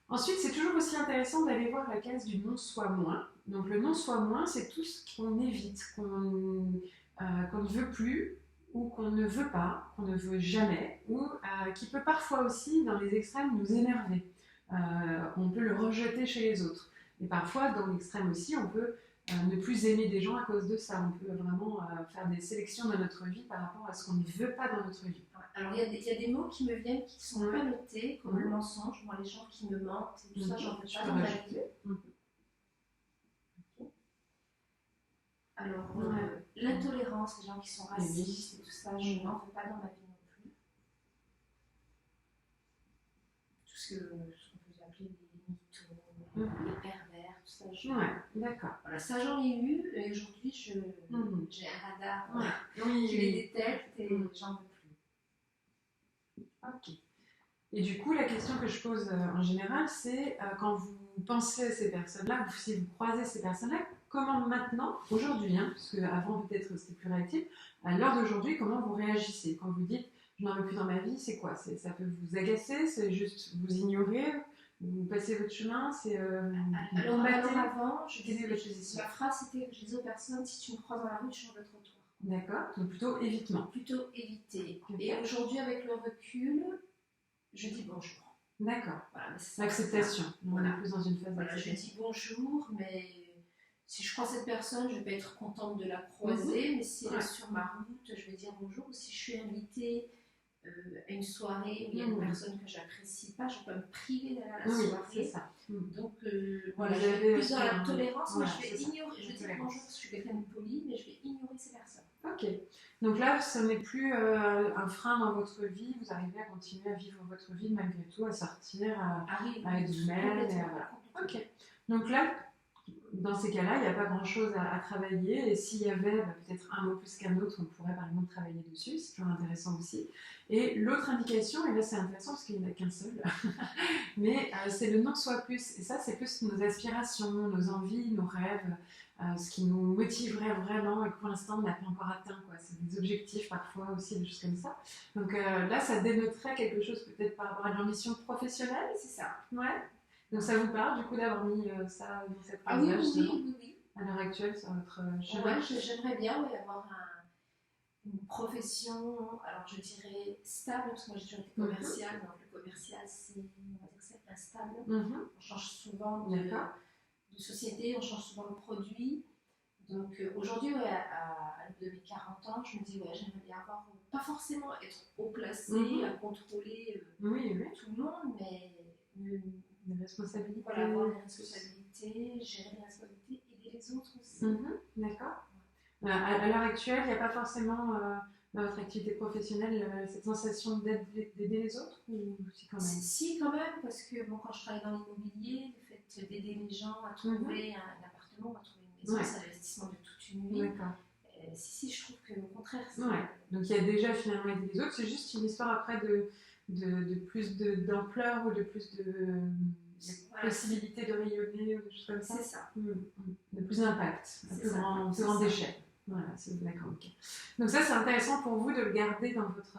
Ensuite, c'est toujours aussi intéressant d'aller voir la case du non soit moins. Donc le non soit moins, c'est tout ce qu'on évite, qu'on ne veut plus, ou qu'on ne veut pas, qu'on ne veut jamais, ou qui peut parfois aussi, dans les extrêmes, nous énerver. On peut le rejeter chez les autres. Et parfois, dans l'extrême aussi, on peut ne plus aimer des gens à cause de ça. On peut vraiment faire des sélections dans notre vie par rapport à ce qu'on ne veut pas dans notre vie. Alors, il y a des mots qui me viennent qui ne sont pas notés, comme le mensonge. Moi, les gens qui me mentent, et tout ça, j'en veux pas dans ma vie. Alors, l'intolérance, les gens qui sont racistes et tout ça, je n'en veux pas dans ma vie non plus. Tout ce qu'on peut appeler les mythos, les pervers, tout ça. D'accord. Voilà, ça j'en ai eu, et aujourd'hui j'ai un radar qui les détecte et j'en veux plus. Ok. Et du coup, la question que je pose en général, c'est quand vous pensez à ces personnes-là, si vous croisez ces personnes-là, comment maintenant, aujourd'hui, parce qu'avant peut-être c'était plus réactif, à l'heure d'aujourd'hui, comment vous réagissez? Quand vous dites je n'en veux plus dans ma vie, c'est quoi? Ça peut vous agacer? C'est juste vous ignorer? Vous passez votre chemin? Alors avant, ma phrase c'était je disais aux personnes si tu me croises dans la rue, je change de trottoir. D'accord, donc plutôt évitement. Plutôt éviter. Okay. Et aujourd'hui, avec le recul, je dis bonjour. D'accord. Voilà, l'acceptation. On est plus dans une phase d'acceptation. Je dis bonjour, mais si je croise cette personne, je vais être contente de la croiser, mais si elle est sur ma route, je vais dire bonjour. Si je suis invitée à une soirée où il y a une personne que j'apprécie pas, je peux me priver d'aller à la soirée. C'est ça. Donc voilà, je vais plus dans la tolérance, mais je vais ignorer. Je dis bonjour parce que je suis quelqu'un de poli, mais je vais ignorer ces personnes. Ok. Donc là, ce n'est plus un frein dans votre vie. Vous arrivez à continuer à vivre votre vie malgré tout, à sortir, à être vous-même. Voilà. Ok. Donc là, dans ces cas-là, il n'y a pas grand-chose à travailler. Et s'il y avait peut-être un mot plus qu'un autre, on pourrait par exemple travailler dessus. C'est toujours intéressant aussi. Et l'autre indication, et là c'est intéressant parce qu'il n'y en a qu'un seul, mais c'est le non soit plus. Et ça, c'est plus nos aspirations, nos envies, nos rêves, ce qui nous motiverait vraiment et que pour l'instant on n'a pas encore atteint. C'est des objectifs parfois aussi, des choses comme ça. Donc là, ça dénoterait quelque chose peut-être par rapport à une ambition professionnelle, c'est ça? Ouais. Donc ça vous parle du coup d'avoir mis ça dans cette phase-là oui. À l'heure actuelle sur votre chemin? Ouais, j'aimerais bien avoir une profession, alors je dirais stable, parce que moi j'ai toujours été commerciale, donc le commercial c'est instable. On change souvent de société, on change souvent de produit. Donc aujourd'hui, à de mes 40 ans, je me dis j'aimerais bien avoir, pas forcément être haut placé, à contrôler tout le monde, mais des responsabilités. Voilà, avoir des responsabilités, gérer les responsabilités, aider les autres aussi. D'accord. À l'heure actuelle, il n'y a pas forcément dans votre activité professionnelle cette sensation d'aider les autres ou si quand même? Si, quand même, parce que quand je travaille dans l'immobilier, le fait d'aider les gens à trouver un appartement, à trouver une maison, c'est l'investissement de toute une vie. D'accord. Si, je trouve que au contraire, c'est... Donc il y a déjà finalement aider les autres, c'est juste une histoire après de plus d'ampleur ou de plus de possibilités de rayonner ou des choses comme ça. C'est ça. De plus d'impact, un plus grand échelle. Voilà, c'est d'accord, ok. Donc ça, c'est intéressant pour vous de le garder dans votre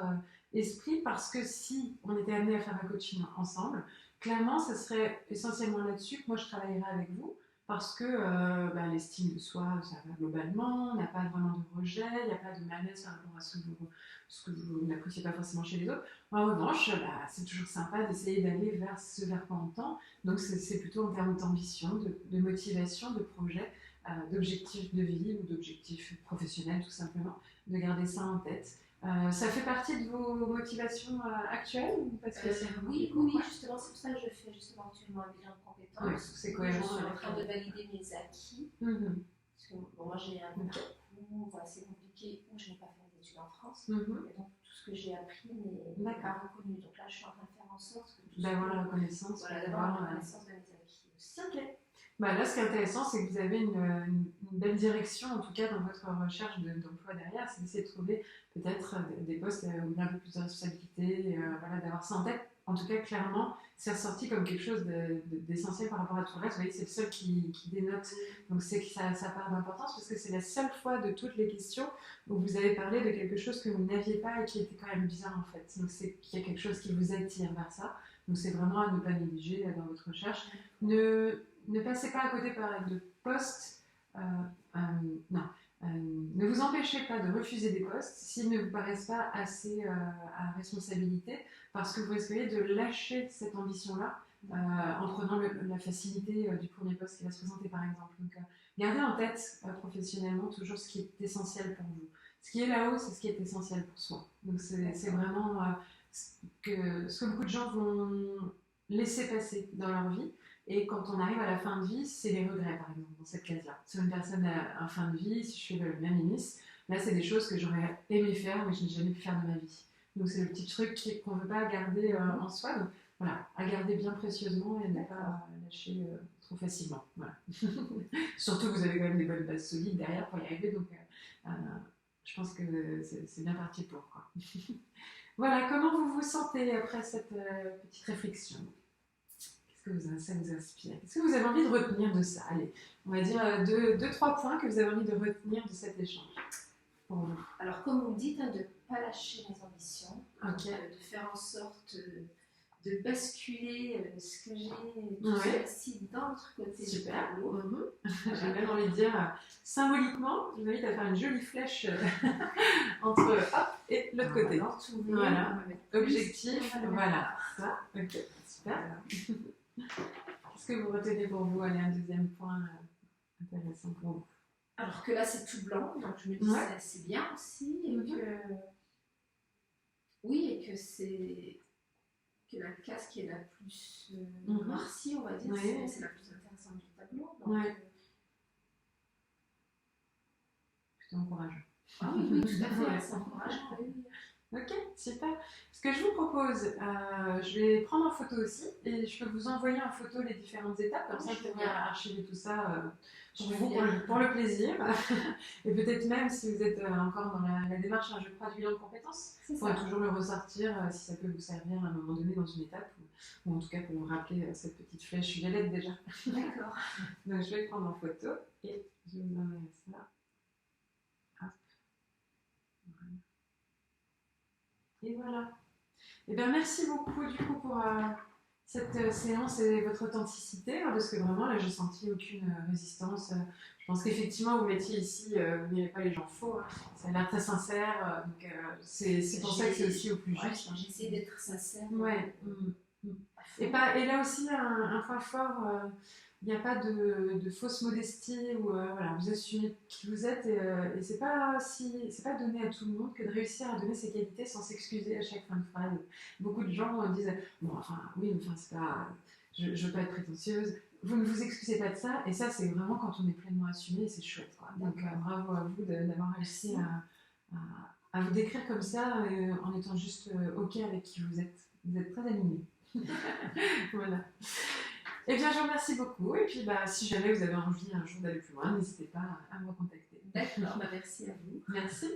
esprit parce que si on était amené à faire un coaching ensemble, clairement, ça serait essentiellement là-dessus que moi je travaillerais avec vous parce que l'estime de soi, ça va globalement, on n'a pas vraiment de rejet, il n'y a pas de malaise par rapport à ce que vous n'appréciez pas forcément chez les autres. En revanche, c'est toujours sympa d'essayer d'aller vers ce vers quoi on tend. Donc c'est plutôt en termes d'ambition, de motivation, de projet, d'objectifs de vie ou d'objectifs professionnels tout simplement, de garder ça en tête. Ça fait partie de vos motivations actuelles parce que oui, justement, c'est pour ça que je fais justement actuellement un bilan de compétences. C'est cohérent. Je suis en train de valider mes acquis. Parce que moi j'ai un parcours assez compliqué où je n'ai pas fait des études en France. Et donc tout ce que j'ai appris n'est pas reconnu. Donc là je suis en train de faire en sorte que d'avoir la reconnaissance. D'avoir la reconnaissance de mes acquis aussi. Ok. Là, ce qui est intéressant, c'est que vous avez une belle direction, en tout cas dans votre recherche d'emploi derrière, c'est d'essayer de trouver peut-être des postes où il y a un peu plus de responsabilité, d'avoir ça en tête. En tout cas, clairement, c'est ressorti comme quelque chose d'essentiel par rapport à tout le reste. Vous voyez, c'est le seul qui dénote. Donc, c'est que ça part d'importance parce que c'est la seule fois de toutes les questions où vous avez parlé de quelque chose que vous n'aviez pas et qui était quand même bien, en fait. Donc, c'est qu'il y a quelque chose qui vous attire vers ça. Donc, c'est vraiment à ne pas négliger dans votre Ne passez pas à côté de postes. Non. Ne vous empêchez pas de refuser des postes s'ils ne vous paraissent pas assez à responsabilité, parce que vous risquez de lâcher cette ambition-là en prenant la facilité du premier poste qui va se présenter, par exemple. Donc, gardez en tête professionnellement toujours ce qui est essentiel pour vous. Ce qui est là-haut, c'est ce qui est essentiel pour soi. Donc, c'est vraiment ce que beaucoup de gens vont laisser passer dans leur vie. Et quand on arrive à la fin de vie, c'est les regrets, par exemple, dans cette case-là. Si une personne à fin de vie, si je fais le même ministre, là, c'est des choses que j'aurais aimé faire, mais je n'ai jamais pu faire de ma vie. Donc, c'est le petit truc qu'on ne veut pas garder en soi. Donc, voilà, à garder bien précieusement et ne pas lâcher trop facilement. Voilà. Surtout que vous avez quand même des bonnes bases solides derrière pour y arriver. Donc, je pense que c'est bien parti pour, quoi. Voilà, comment vous vous sentez après cette petite réflexion ? Ça vous inspire? Qu'est-ce que vous avez envie de retenir de ça? Allez, on va dire 2-3 points que vous avez envie de retenir de cet échange. Pour vous. Alors, comme vous dites, de ne pas lâcher les ambitions, okay. De faire en sorte de basculer ce que j'ai tout ceci dans l'autre côté du tableau. J'ai même envie de dire, symboliquement, je vous invite à faire une jolie flèche entre hop et l'autre côté. Voilà, objectif, voilà, ça, ok, super. Qu'est-ce que vous retenez pour vous? Allez, un deuxième point intéressant pour vous. Alors que là, c'est tout blanc, donc je me dis c'est bien aussi. Et que... Oui, et que c'est que la case qui est la plus noircie, on va dire, c'est la plus intéressante du tableau. Donc, plutôt encourageant. Ah oui, tout à fait, c'est encourageant. Oui. Ok, super. Ce que je vous propose, je vais prendre en photo aussi et je peux vous envoyer en photo les différentes étapes, comme ça vous pourrez archiver tout ça pour le plaisir. Et peut-être même si vous êtes encore dans la démarche, je crois, du bilan de compétences, vous pourrez toujours le ressortir si ça peut vous servir à un moment donné dans une étape, ou en tout cas pour vous rappeler cette petite flèche violette déjà. D'accord. Donc je vais le prendre en photo et je vous envoyer ça. Hop. Voilà. Et voilà. Et bien, merci beaucoup du coup pour cette séance et votre authenticité, parce que vraiment là j'ai senti aucune résistance. Je pense qu'effectivement vous mettiez ici, vous n'avez pas les gens faux, hein. Ça a l'air très sincère, donc c'est pour ça que c'est aussi au plus juste. J'ai essayé d'être sincère. Ouais. Et là aussi un point fort. Il n'y a pas de fausse modestie ou voilà, vous assumez qui vous êtes et c'est pas donné à tout le monde que de réussir à donner ses qualités sans s'excuser à chaque fin de phrase. Beaucoup de gens disent bon enfin oui mais enfin c'est pas je veux pas être prétentieuse. Vous ne vous excusez pas de ça et ça c'est vraiment quand on est pleinement assumé et c'est chouette quoi. Donc bravo à vous d'avoir réussi à vous décrire comme ça en étant juste ok avec qui vous êtes. Vous êtes très aligné. Voilà. Eh bien, je vous remercie beaucoup. Et puis, si jamais vous avez envie un jour d'aller plus loin, n'hésitez pas à me recontacter. D'accord, merci à vous. Merci.